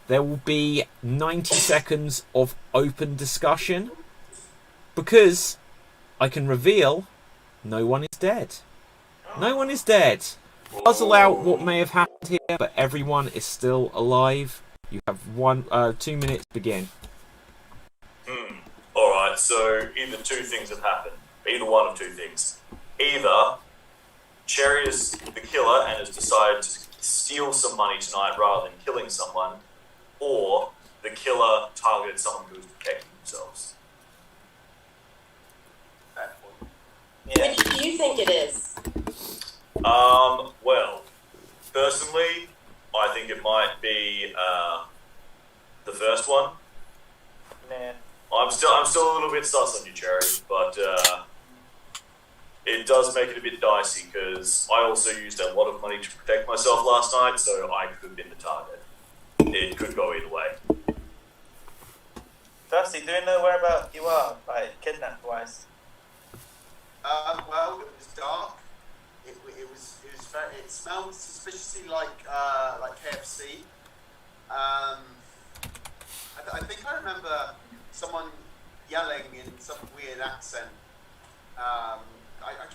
there will be 90 seconds of open discussion. Because I can reveal no one is dead. No one is dead. It does allow what may have happened here, but everyone is still alive. You have 2 minutes to begin. Alright, so either 2 things have happened. Either one of 2 things. Either Cherry is the killer and has decided to steal some money tonight rather than killing someone, or the killer targeted someone who was protecting themselves. Yeah. Which do you think it is? Well, personally, I think it might be the first one. Man. I'm still a little bit sus on you, Cherry, but it does make it a bit dicey because I also used a lot of money to protect myself last night, so I could have been the target. It could go either way. Dusty, do you know whereabouts you are, like kidnap-wise? Well, it was dark. It smelled suspiciously like KFC. I think I remember someone yelling in some weird accent. I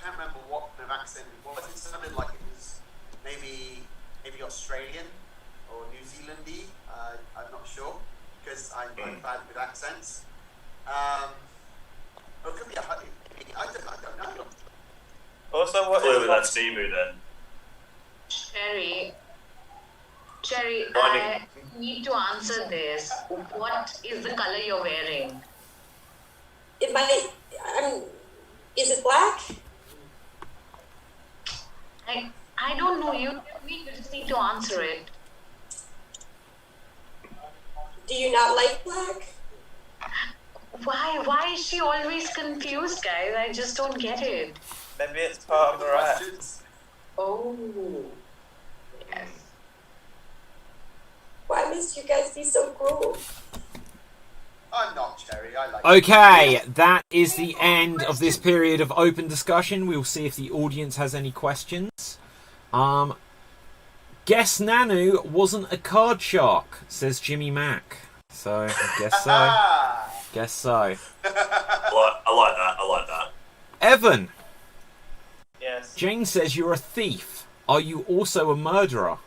can't remember what kind of accent it was. It sounded like it was maybe Australian or New Zealandy. I'm not sure because I'm bad with accents. Or it could be I don't know. Also, what Clearly is that's Nemu then. Cherry, Cherry, I need to answer this. What is the color you're wearing? Is it black? I don't know. You just need to answer it. Do you not like black? Why is she always confused, guys? I just don't get it. Maybe it's part of the rap. Oh. Yes. Why must you guys be so cruel? I'm not, Cherry. I like Okay, that is the end of this period of open discussion. We'll see if the audience has any questions. Guess Nanu wasn't a card shark, says Jimmy Mack. So, I guess so. Guess so. I like that. Evan. Yes. Jane says you're a thief. Are you also a murderer?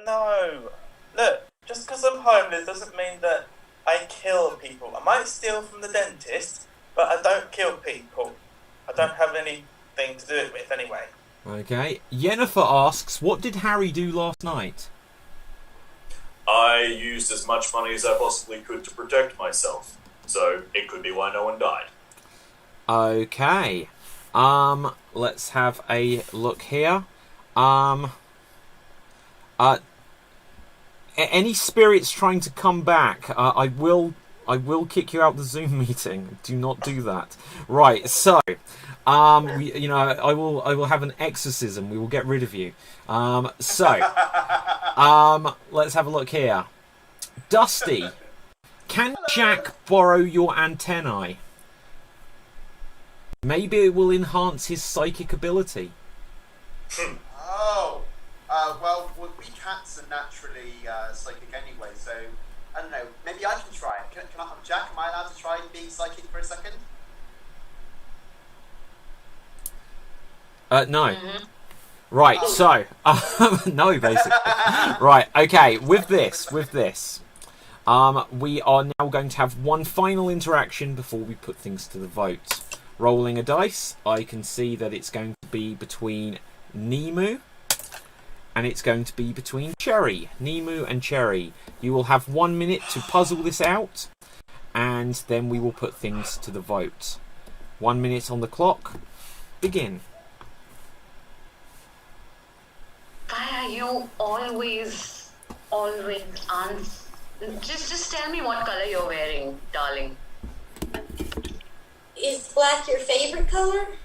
No. Look, just because I'm homeless doesn't mean that I kill people. I might steal from the dentist, but I don't kill people. I don't have anything to do it with anyway. Okay. Yennefer asks, what did Harry do last night? I used as much money as I possibly could to protect myself, so it could be why no one died. Okay. Let's have a look here. Any spirits trying to come back, I will kick you out the Zoom meeting. Do not do that. Right, so I will have an exorcism. We will get rid of you. Let's have a look here. Dusty, can Jack borrow your antennae? Maybe it will enhance his psychic ability. Oh, well, we cats are naturally psychic anyway, so I don't know. Maybe I can try it. Jack, am I allowed to try being psychic for a second? No. Mm-hmm. Right, so no, basically. Right, okay. With this, we are now going to have one final interaction before we put things to the vote. Rolling a dice, I can see that it's going to be between Nemu and it's going to be between Cherry. Nemu and Cherry. You will have 1 minute to puzzle this out, and then we will put things to the vote. 1 minute on the clock. Begin. Why are you always just tell me what color you're wearing, darling. Is black your favorite color?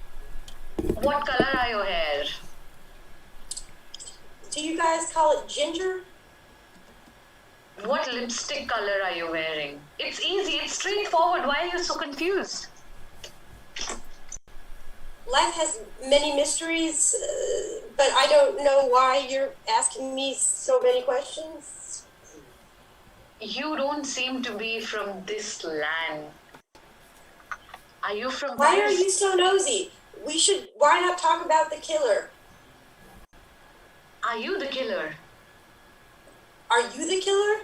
What color are your hair? Do you guys call it ginger? What lipstick color are you wearing? It's easy, it's straightforward. Why are you so confused? Life has many mysteries, but I don't know why you're asking me so many questions. You don't seem to be from this land. Are you from Why Paris? are you so nosy? Why not talk about the killer? Are you the killer? Are you the killer?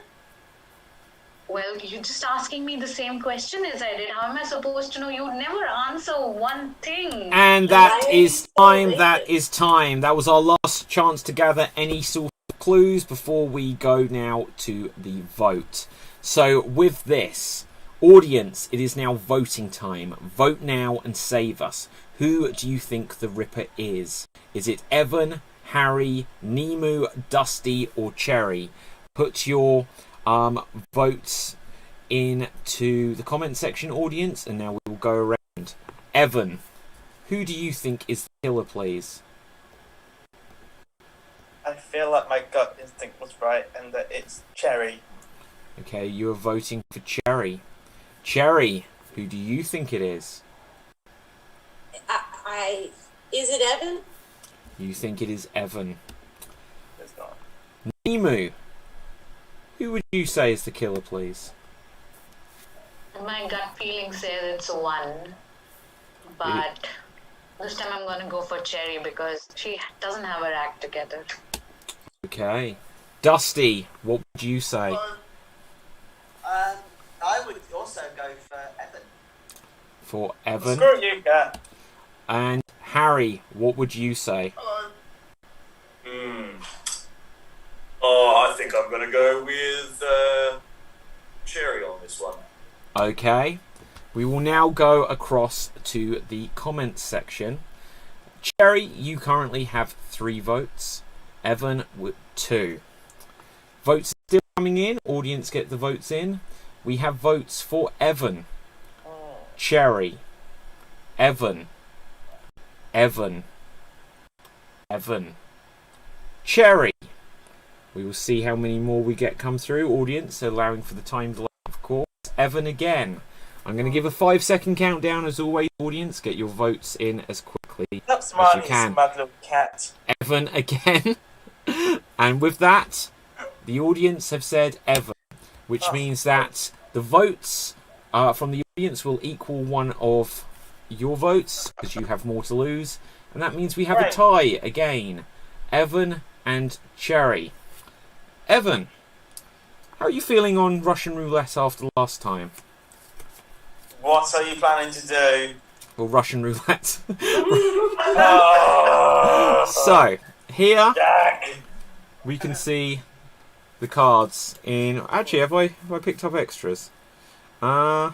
Well, you're just asking me the same question as I did. How am I supposed to know? You never answer one thing. And that is time. That is time. That was our last chance to gather any sort of clues before we go now to the vote. So with this, audience, it is now voting time. Vote now and save us. Who do you think the Ripper is? Is it Evan, Harry, Nemu, Dusty, or Cherry? Put your votes into the comment section, audience, and now we will go around. Evan, who do you think is the killer, please? I feel like my gut instinct was right and that it's Cherry. Okay, you are voting for Cherry. Cherry, who do you think it is? Is it Evan? You think it is Evan. It's not. Nemu, who would you say is the killer, please? My gut feeling says it's one. But this time I'm going to go for Cherry because she doesn't have her act together. Okay. Dusty, what would you say? I would also go for Evan. For Evan. Screw you, cat. And Harry, what would you say? Hello. Okay. We will now go across to the comments section. Cherry, you currently have 3 votes. Evan with 2. Votes are still coming in. Audience, get the votes in. We have votes for Evan, Cherry, Evan, Cherry. We will see how many more we get come through. Audience, allowing for the time delay, of course. Evan again. I'm going to give a 5-second countdown as always. Audience, get your votes in as quickly That's as mine, you can. mad little cat. Evan again. And with that, the audience have said Evan, which means that the votes from the audience will equal one of your votes, because you have more to lose. And that means we have a tie again. Evan and Cherry. Evan, how are you feeling on Russian roulette after last time? What are you planning to do? Well, Russian roulette. Oh, So, here Jack. we can see the cards in... Actually, have I picked up extras? Do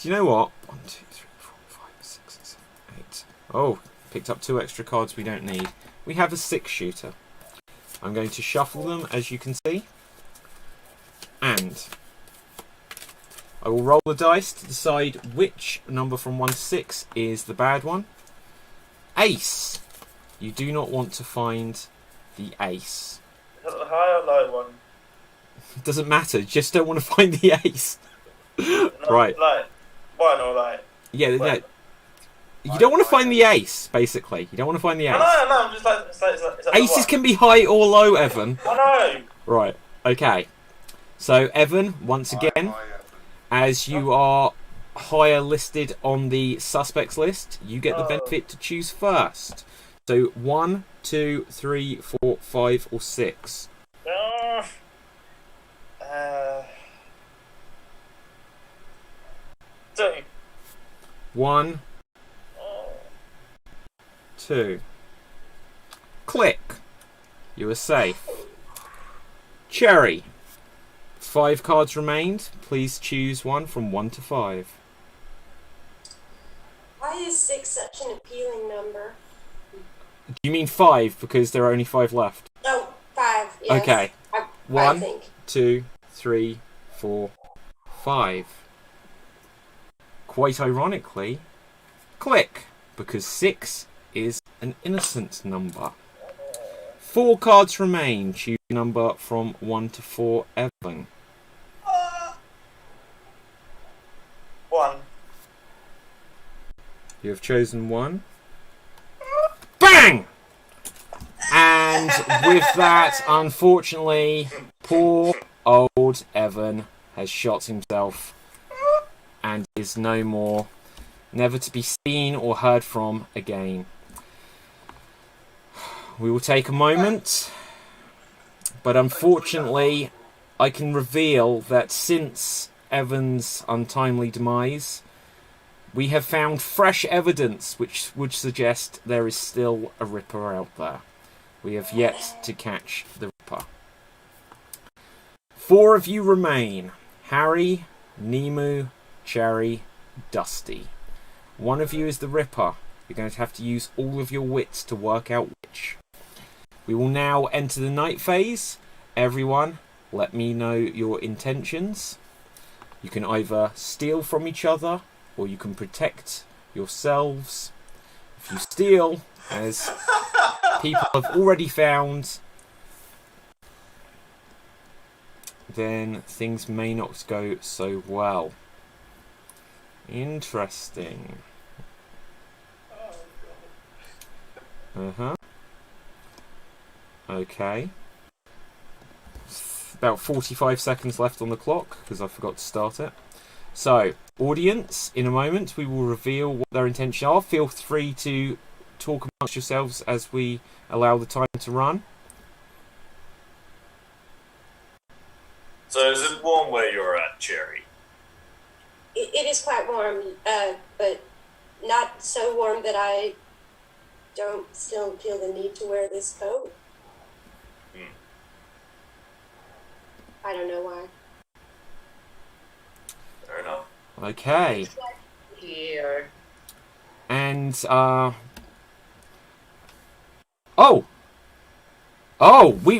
you know what? 1, 2, 3, 4, 5, 6, 7, 8. Oh, picked up 2 extra cards we don't need. We have a 6-shooter. I'm going to shuffle them, as you can see. And I will roll the dice to decide which number from 1 to 6 is the bad one. Ace. You do not want to find the ace. Is that the high or low one? It doesn't matter, just don't want to find the ace. Right. Like, one or like. Yeah, no. You don't want to find the ace, basically. You don't want to find the ace. No, I'm just like. It's like Aces can be high or low, Evan. I know. Right, okay. So, Evan, once again, as you are higher listed on the suspects list, you get the benefit to choose first. So, 1, 2, 3, 4, 5, or 6. 2. 1, 2. Click. You are safe. Cherry. 5 cards remained. Please choose one from 1 to 5. Why is 6 such an appealing number? Do you mean 5 because there are only 5 left? Oh, 5. Yes. Okay. I 1, think. 2, 3, 4, 5. Quite ironically, click, because 6 is an innocent number. 4 cards remain. Choose a number from 1 to 4, Evan. 1. You have chosen 1. Bang! And with that, unfortunately, poor old Evan has shot himself and is no more, never to be seen or heard from again. We will take a moment, but unfortunately, I can reveal that since Evan's untimely demise, we have found fresh evidence which would suggest there is still a Ripper out there. We have yet to catch the Ripper. 4 of you remain. Harry, Nemu, Cherry, Dusty. 1 of you is the Ripper. You're going to have to use all of your wits to work out which. We will now enter the night phase. Everyone, let me know your intentions. You can either steal from each other, or you can protect yourselves. If you steal, as people have already found, then things may not go so well. Interesting. Okay. About 45 seconds left on the clock, because I forgot to start it. So, audience, in a moment we will reveal what their intentions are. Feel free to talk amongst yourselves as we allow the time to run. So is it warm where you're at, Cherry? It is quite warm, but not so warm that I don't still feel the need to wear this coat. I don't know why. Fair enough. Okay. Here. And,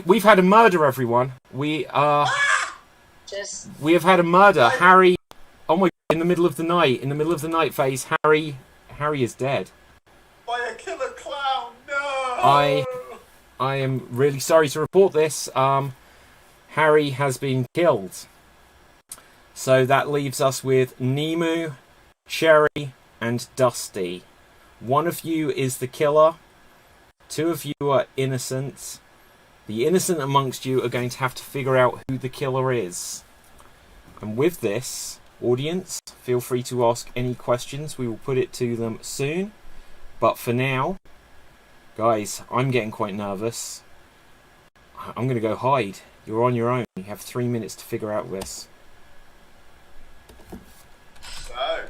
we've had a murder, everyone. We have had a murder. Harry, oh my God, in the middle of the night phase, Harry is dead. By a killer clown, no! I am really sorry to report this. Harry has been killed. So that leaves us with Nemu, Cherry, and Dusty. One of you is the killer. Two of you are innocent. The innocent amongst you are going to have to figure out who the killer is. And with this, audience, feel free to ask any questions. We will put it to them soon. But for now, guys, I'm getting quite nervous. I'm going to go hide. You're on your own. You have 3 minutes to figure out this. So,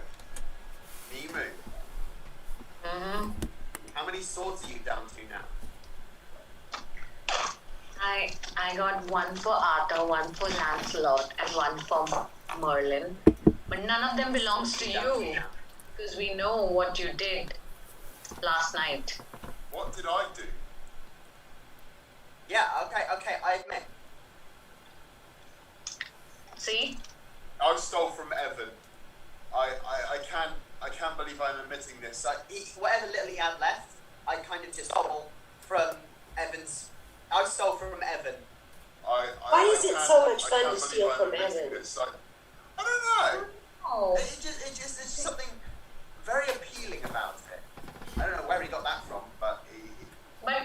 Nemu, Mm-hmm. how many swords are you down to now? I got one for Arthur, one for Lancelot, and one for Merlin. But none of them belongs to you, because we know what you did last night. What did I do? Yeah, okay, I admit. See? I stole from Evan. I can't believe I'm admitting this. Whatever little he had left, I kind of just stole from Evan's. I stole from Evan. Why is it so much fun to steal from Evan? I don't know. Oh. It's just something very appealing about it. I don't know where he got that from, but But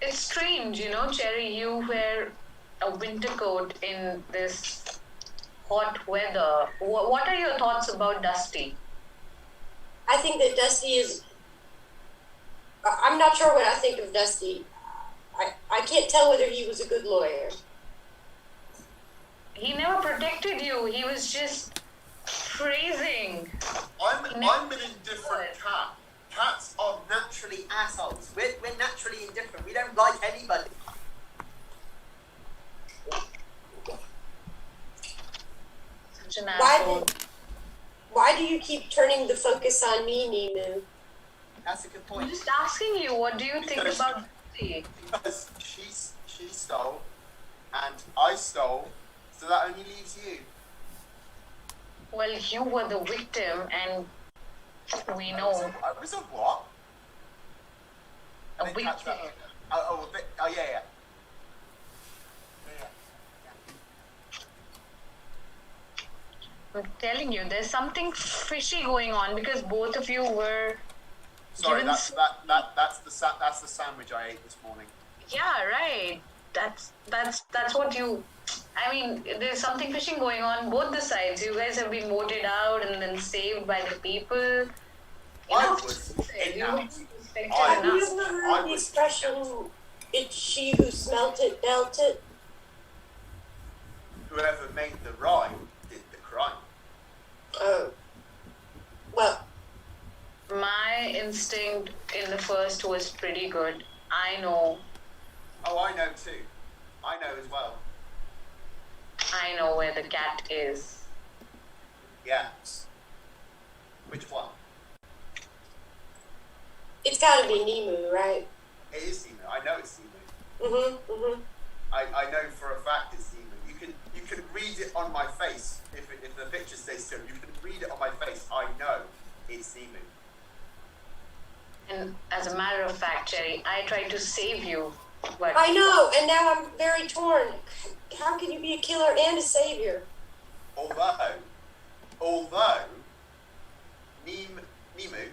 it's strange, you know, Cherry, you wear a winter coat in this hot weather. What are your thoughts about Dusty? I think that Dusty is. I'm not sure what I think of Dusty. I can't tell whether he was a good lawyer. He never protected you. He was just praising. I'm an indifferent cat. Cats are Naturally assholes. We're naturally indifferent. We don't like anybody. Such an asshole. Why do you keep turning the focus on me, Nemu? That's a good I'm point. just asking you, what do you think about Dusty? because she stole, and I stole, so that only leaves you. Well, you were the victim, and we know I was a what? a I didn't catch victim. that. Oh yeah. I'm telling you, there's something fishy going on because both of you were. Sorry, given that's the sandwich I ate this morning. Yeah, right. That's what you. I mean, there's something fishy going on both the sides. You guys have been voted out and then saved by the people. I Enough was to say. You enough. would be respected I Have you enough. ever I heard the was- expression, it's she who smelt it, dealt it? Whoever made the rhyme did the crime. Oh. Well, My instinct in the first was pretty good. I know Oh, I know too. I know as well. where the cat is. Yeah. Which one? it's gotta be Nemu, right? It is Nemu. I know it's Nemu. Mm-hmm. I know for a fact it's Nemu. You can read it on my face. If the picture stays still, you can read it on my face. I know it's Nemu. And as a matter of fact, Cherry, I tried to save you, but I know, and now I'm very torn. How can you be a killer and a savior? Although Nemu,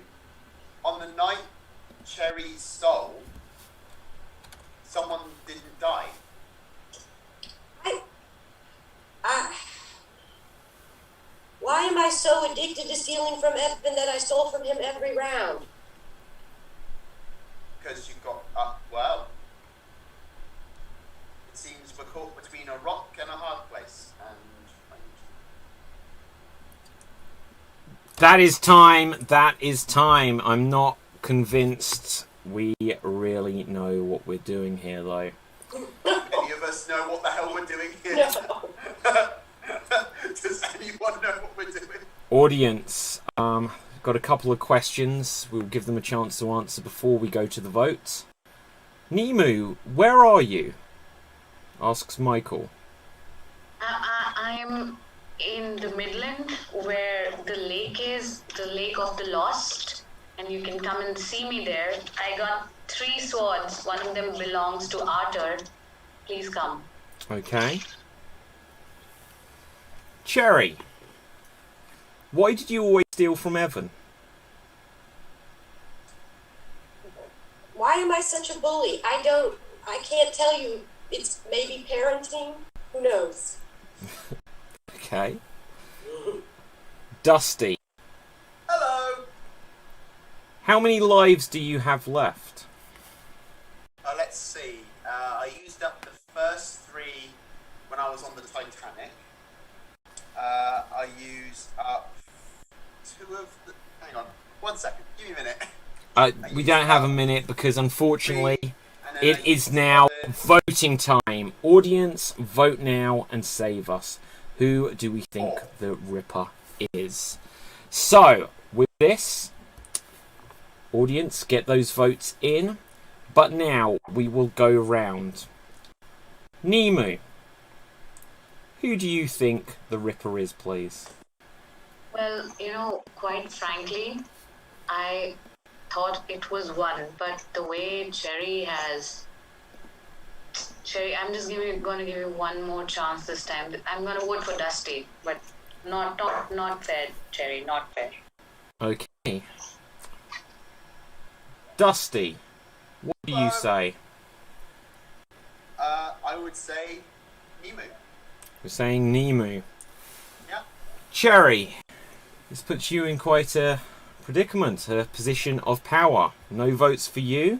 on the night Cherry stole, someone didn't die. Why am I so addicted to stealing from Evan that I stole from him every round? Because you got up, well, it seems we're caught between a rock and a hard place, and That is time. I'm not convinced we really know what we're doing here, though. any of us know what the hell we're doing here? No. Does anyone know what we're doing? Audience, got a couple of questions. We'll give them a chance to answer before we go to the vote. Nemu, where are you? Asks Michael. I'm in the Midland where the lake is, the Lake of the Lost, and you can come and see me there. I got 3 swords. One of them belongs to Arthur. Please come. Okay. Cherry, why did you always steal from Evan? Why am I such a bully? I can't tell you. It's maybe parenting. Who knows? Okay. Dusty, Hello. how many lives do you have left? Let's see. I used up the first 3 when I was on the Titanic. I used up 2 of the... Hang on. 1 second. Give me a minute. We don't have a minute because unfortunately 3, and then it I is used now the- voting time. Audience, vote now and save us. Who do we think the Ripper is? So, with this, audience, get those votes in. But now we will go round. Nemu, who do you think the Ripper is, please? Well, quite frankly, I thought it was 1, but the way Cherry, I'm just going to give you one more chance this time. I'm going to vote for Dusty, but not fair, Cherry, not fair. Okay. Dusty, what do you say? I would say Nemu. You're saying Nemu. Yeah. Cherry, this puts you in quite a predicament, a position of power. No votes for you.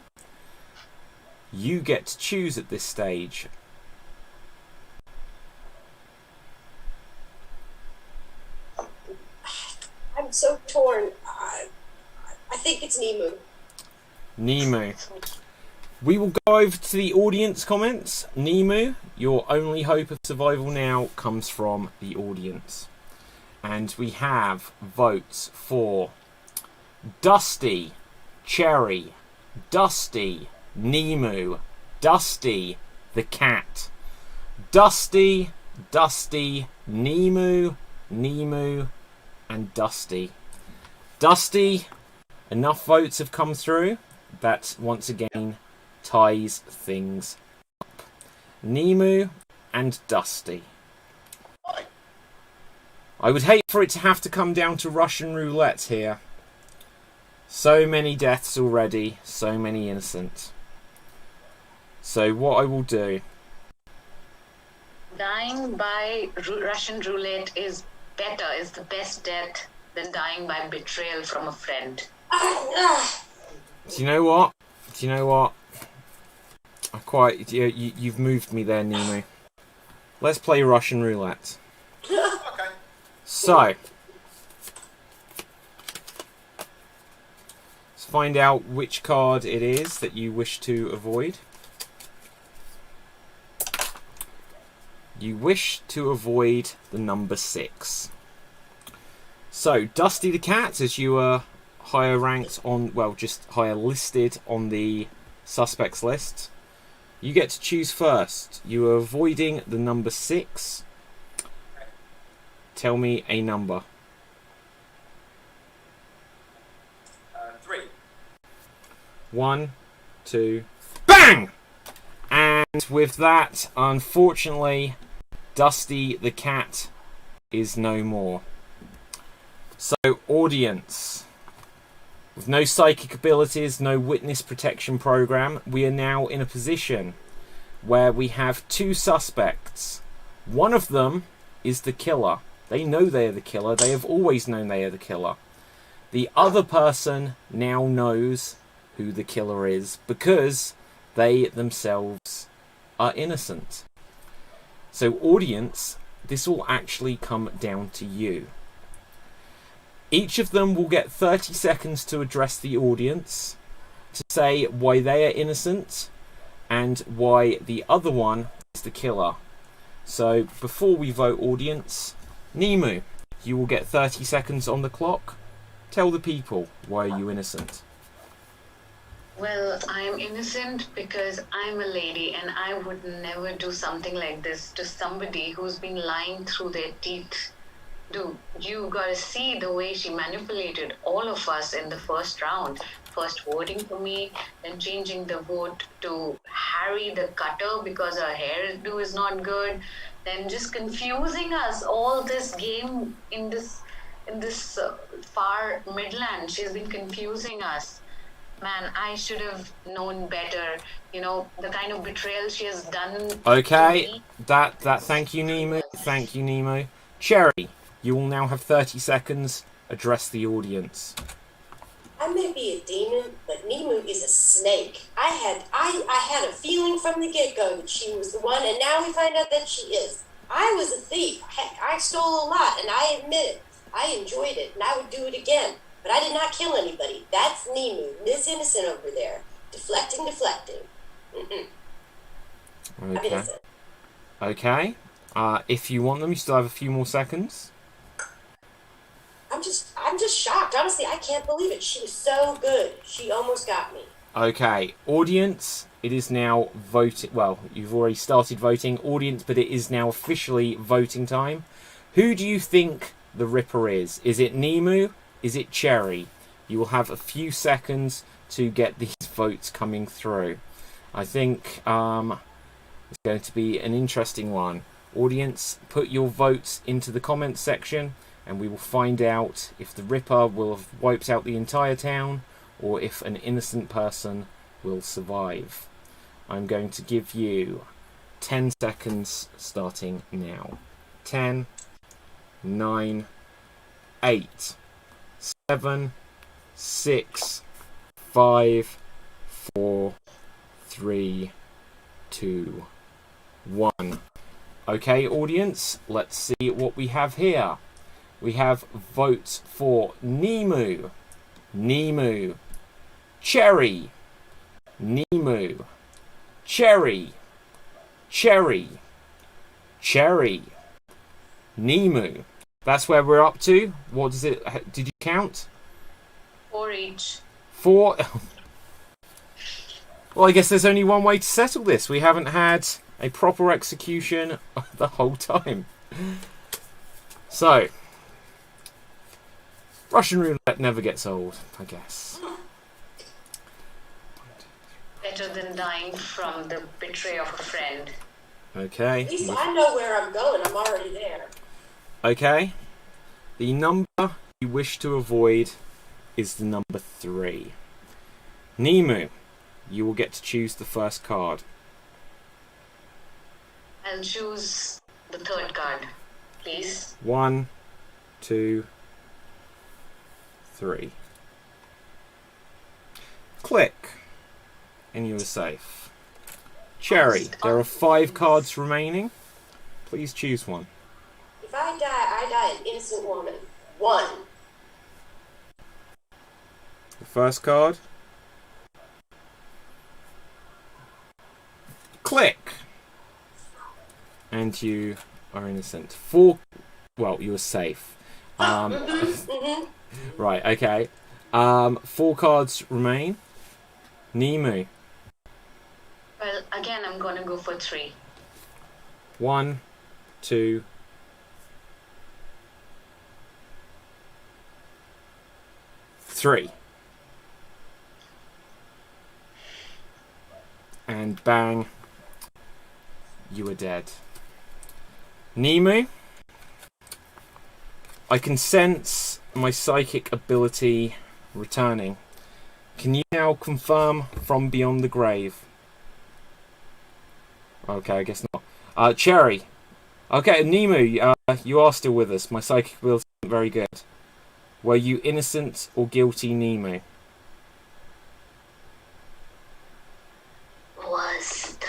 You get to choose at this stage. I'm so torn. I think it's Nemu. Nemu. We will go over to the audience comments. Nemu, your only hope of survival now comes from the audience. And we have votes for Dusty, Cherry, Dusty, Nemu, Dusty, the cat. Dusty, Dusty, Nemu, Nemu, and Dusty. Dusty, enough votes have come through. That once again ties things up. Nemu and Dusty. I would hate for it to have to come down to Russian roulette here. So many deaths already, so many innocent. So what I will do... Dying by Russian roulette is better, is the best death than dying by betrayal from a friend. Do you know what? You've moved me there, Nemu. Let's play Russian roulette. Okay. So, let's find out which card it is that you wish to avoid. You wish to avoid the number 6. So, Dusty the Cat, as you are higher ranked on, well, just higher listed on the suspects list, you get to choose first. You are avoiding the number 6. Tell me a number. 3. 1, 2, bang! And with that, unfortunately, Dusty the Cat is no more. So, audience, with no psychic abilities, no witness protection program, we are now in a position where we have 2 suspects. One of them is the killer. They know they are the killer. They have always known they are the killer. The other person now knows who the killer is because they themselves are innocent. So, audience, this will actually come down to you. Each of them will get 30 seconds to address the audience, to say why they are innocent and why the other one is the killer. So, before we vote, audience, Nemu, you will get 30 seconds on the clock. Tell the people, why are you innocent? Well, I'm innocent because I'm a lady and I would never do something like this to somebody who's been lying through their teeth. Dude, you gotta see the way she manipulated all of us in the first round. First voting for me, then changing the vote to Harry the Cutter because her hairdo is not good, then just confusing us all this game in this far Midland. She's been confusing us. Man, I should have known better. You know, the kind of betrayal she has done. Okay, that. Thank you, Nemo. Thank you, Nemo. Cherry, you will now have 30 seconds. Address the audience. I may be a demon, but Nemu is a snake. I had a feeling from the get-go that she was the one, and now we find out that she is. I was a thief. Heck, I stole a lot, and I admit it. I enjoyed it, and I would do it again. But I did not kill anybody. That's Nemu, Miss Innocent over there. Deflecting. Okay. I'm innocent. Okay. If you want them, you still have a few more seconds. I'm just shocked. Honestly, I can't believe it. She was so good. She almost got me. Okay, audience, it is now voting. Well, you've already started voting, audience, but it is now officially voting time. Who do you think the Ripper is? Is it Nemu? Is it Cherry? You will have a few seconds to get these votes coming through. I think it's going to be an interesting one. Audience, put your votes into the comments section, and we will find out if the Ripper will have wiped out the entire town or if an innocent person will survive. I'm going to give you 10 seconds starting now. 10, 9, 8, 7, 6, 5, 4, 3, 2, 1. Okay, audience, let's see what we have here. We have votes for Nemu, Cherry, Nemu, Cherry, Nemu. That's where we're up to. What does it? Did you count? 4 each. 4. Well, I guess there's only one way to settle this. We haven't had a proper execution the whole time. So, Russian roulette never gets old, I guess. Better than dying from the betrayal of a friend. Okay. At least I know where I'm going. I'm already there. Okay. The number you wish to avoid is the number 3. Nemu, you will get to choose the first card. I'll choose the third card, please. 1, 2, 3. Click. And you are safe. Cherry, there are 5 cards remaining. Please choose one. If I die an innocent woman. 1. The first card. Click. And you are innocent. 4. Well, you are safe. Right, okay. 4 cards remain. Nemu. Well, again, I'm going to go for 3. 1, 2, 3. And bang, you are dead. Nemu, I can sense my psychic ability returning. Can you now confirm from beyond the grave? Okay, I guess not. Cherry. Okay, Nemu, you are still with us. My psychic ability isn't very good. Were you innocent or guilty, Nemu? Was the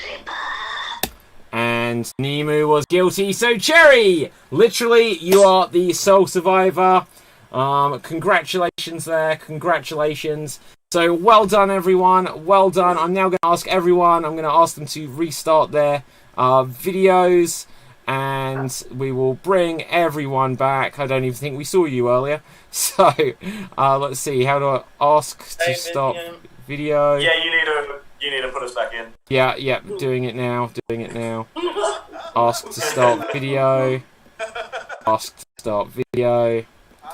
Ripper. And Nemu was guilty, so Cherry! Literally, you are the sole survivor. Congratulations there, congratulations. So, well done, everyone, well done. I'm now going to ask everyone, I'm going to ask them to restart their videos. and we will bring everyone back. I don't even think we saw you earlier. So, let's see. How do I ask to stop video? Yeah, you need to put us back in. Yeah, doing it now. Ask to start video. Ask to start video.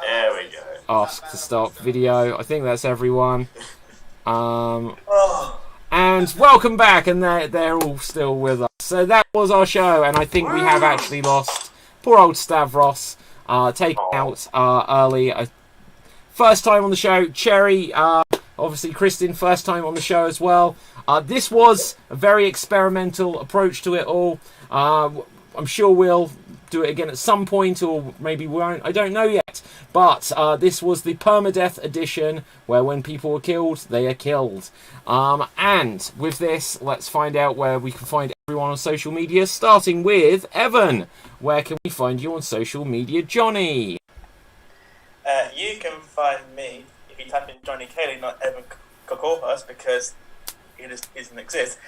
There we go. Ask to start video. I think that's everyone. Oh. And welcome back, and they're all still with us. So that was our show, and I think we have actually lost poor old Stavros, taken out early. First time on the show. Cherry, obviously Kristen, first time on the show as well. This was a very experimental approach to it all. I'm sure we'll do it again at some point, or maybe we won't. I don't know yet. But this was the Permadeath edition, where when people are killed, they are killed. And with this, let's find out where we can find everyone on social media, starting with Evan. Where can we find you on social media, Johnny? You can find me if you type in Johnny Cayley, not Evan Kokorhurst, because he just doesn't exist.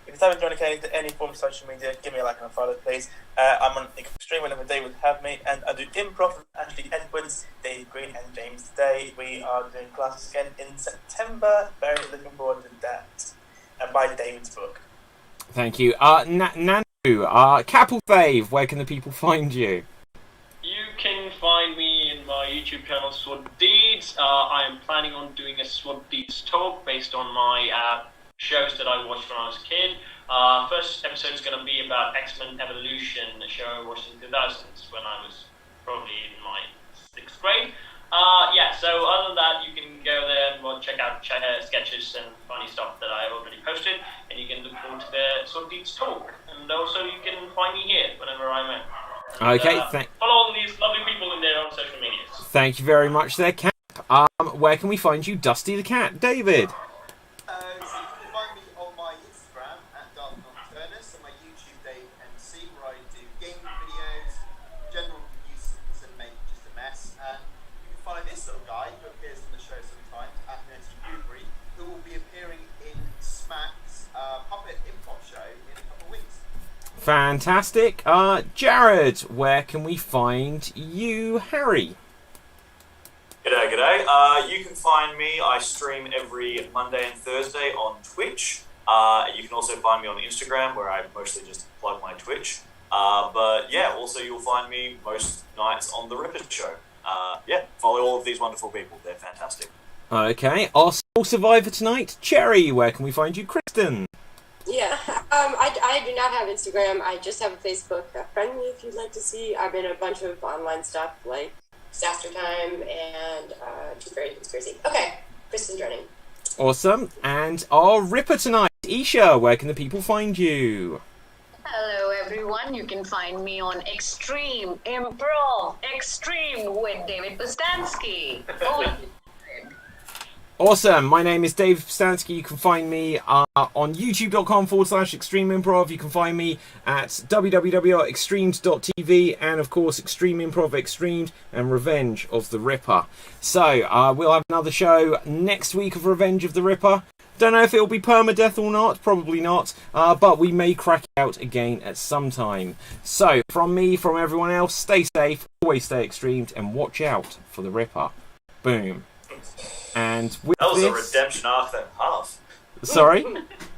If you type in Johnny Cayley to any form of social media, give me a like and a follow, please. I'm on Extreme whenever David have me, and I do improv with Ashley Edwards, Dave Green, and James Day. We are doing classes again in September. Very looking forward to that. And buy David's book. Thank you. Nanu, Capel Fave, where can the people find you? You can find me in my YouTube channel, Sword Deeds. I am planning on doing a Sword Deeds talk based on my shows that I watched when I was a kid. First episode is going to be about X-Men Evolution, a show I watched in the 2000s when I was probably in my 6th grade. So other than that, you can go there and check out sketches and funny stuff that I already posted, and you can look forward to the Sword Deeds talk. And also you can find me here whenever I'm in. And, Okay, follow all these lovely people in there on social media. Thank you very much there, Cap. Where can we find you, Dusty the Cat? David? So you can find me on my Instagram at Dark Nocturnus, and my YouTube Dave MC, where I do gaming videos, general nuisance, and make just a mess. And you can follow this little guy who appears on the show sometimes at Nancy Newbury, who will be appearing in Smack's puppet improv show in a couple of weeks. Fantastic. Jared, where can we find you, Harry? G'day. You can find me. I stream every Monday and Thursday on Twitch. You can also find me on Instagram, where I mostly just plug my Twitch. But yeah, also you'll find me most nights on The Ripper Show. Follow all of these wonderful people. They're fantastic. Okay. Our sole survivor tonight, Cherry. Where can we find you, Kristen? Yeah, I do not have Instagram. I just have a Facebook. Friend me if you'd like to see. I'm in a bunch of online stuff like Disaster Time and Tooth Fairy Conspiracy. Okay, Kristen's running. Awesome. And our Ripper tonight, Isha. Where can the people find you? Hello everyone, you can find me on Extreme Improv Extreme with David Postansky. Awesome. My name is Dave Stansky. You can find me on youtube.com/Extreme Improv. You can find me at www.extremes.tv, and of course Extreme Improv Extreamed and Revenge of the Ripper. So we'll have another show next week of Revenge of the Ripper. Don't know if it'll be permadeath or not, probably not, but we may crack it out again at some time. So from me, from everyone else, stay safe, always stay extremed, and watch out for the Ripper. Boom. And with That was this... a redemption arc and a half. Sorry?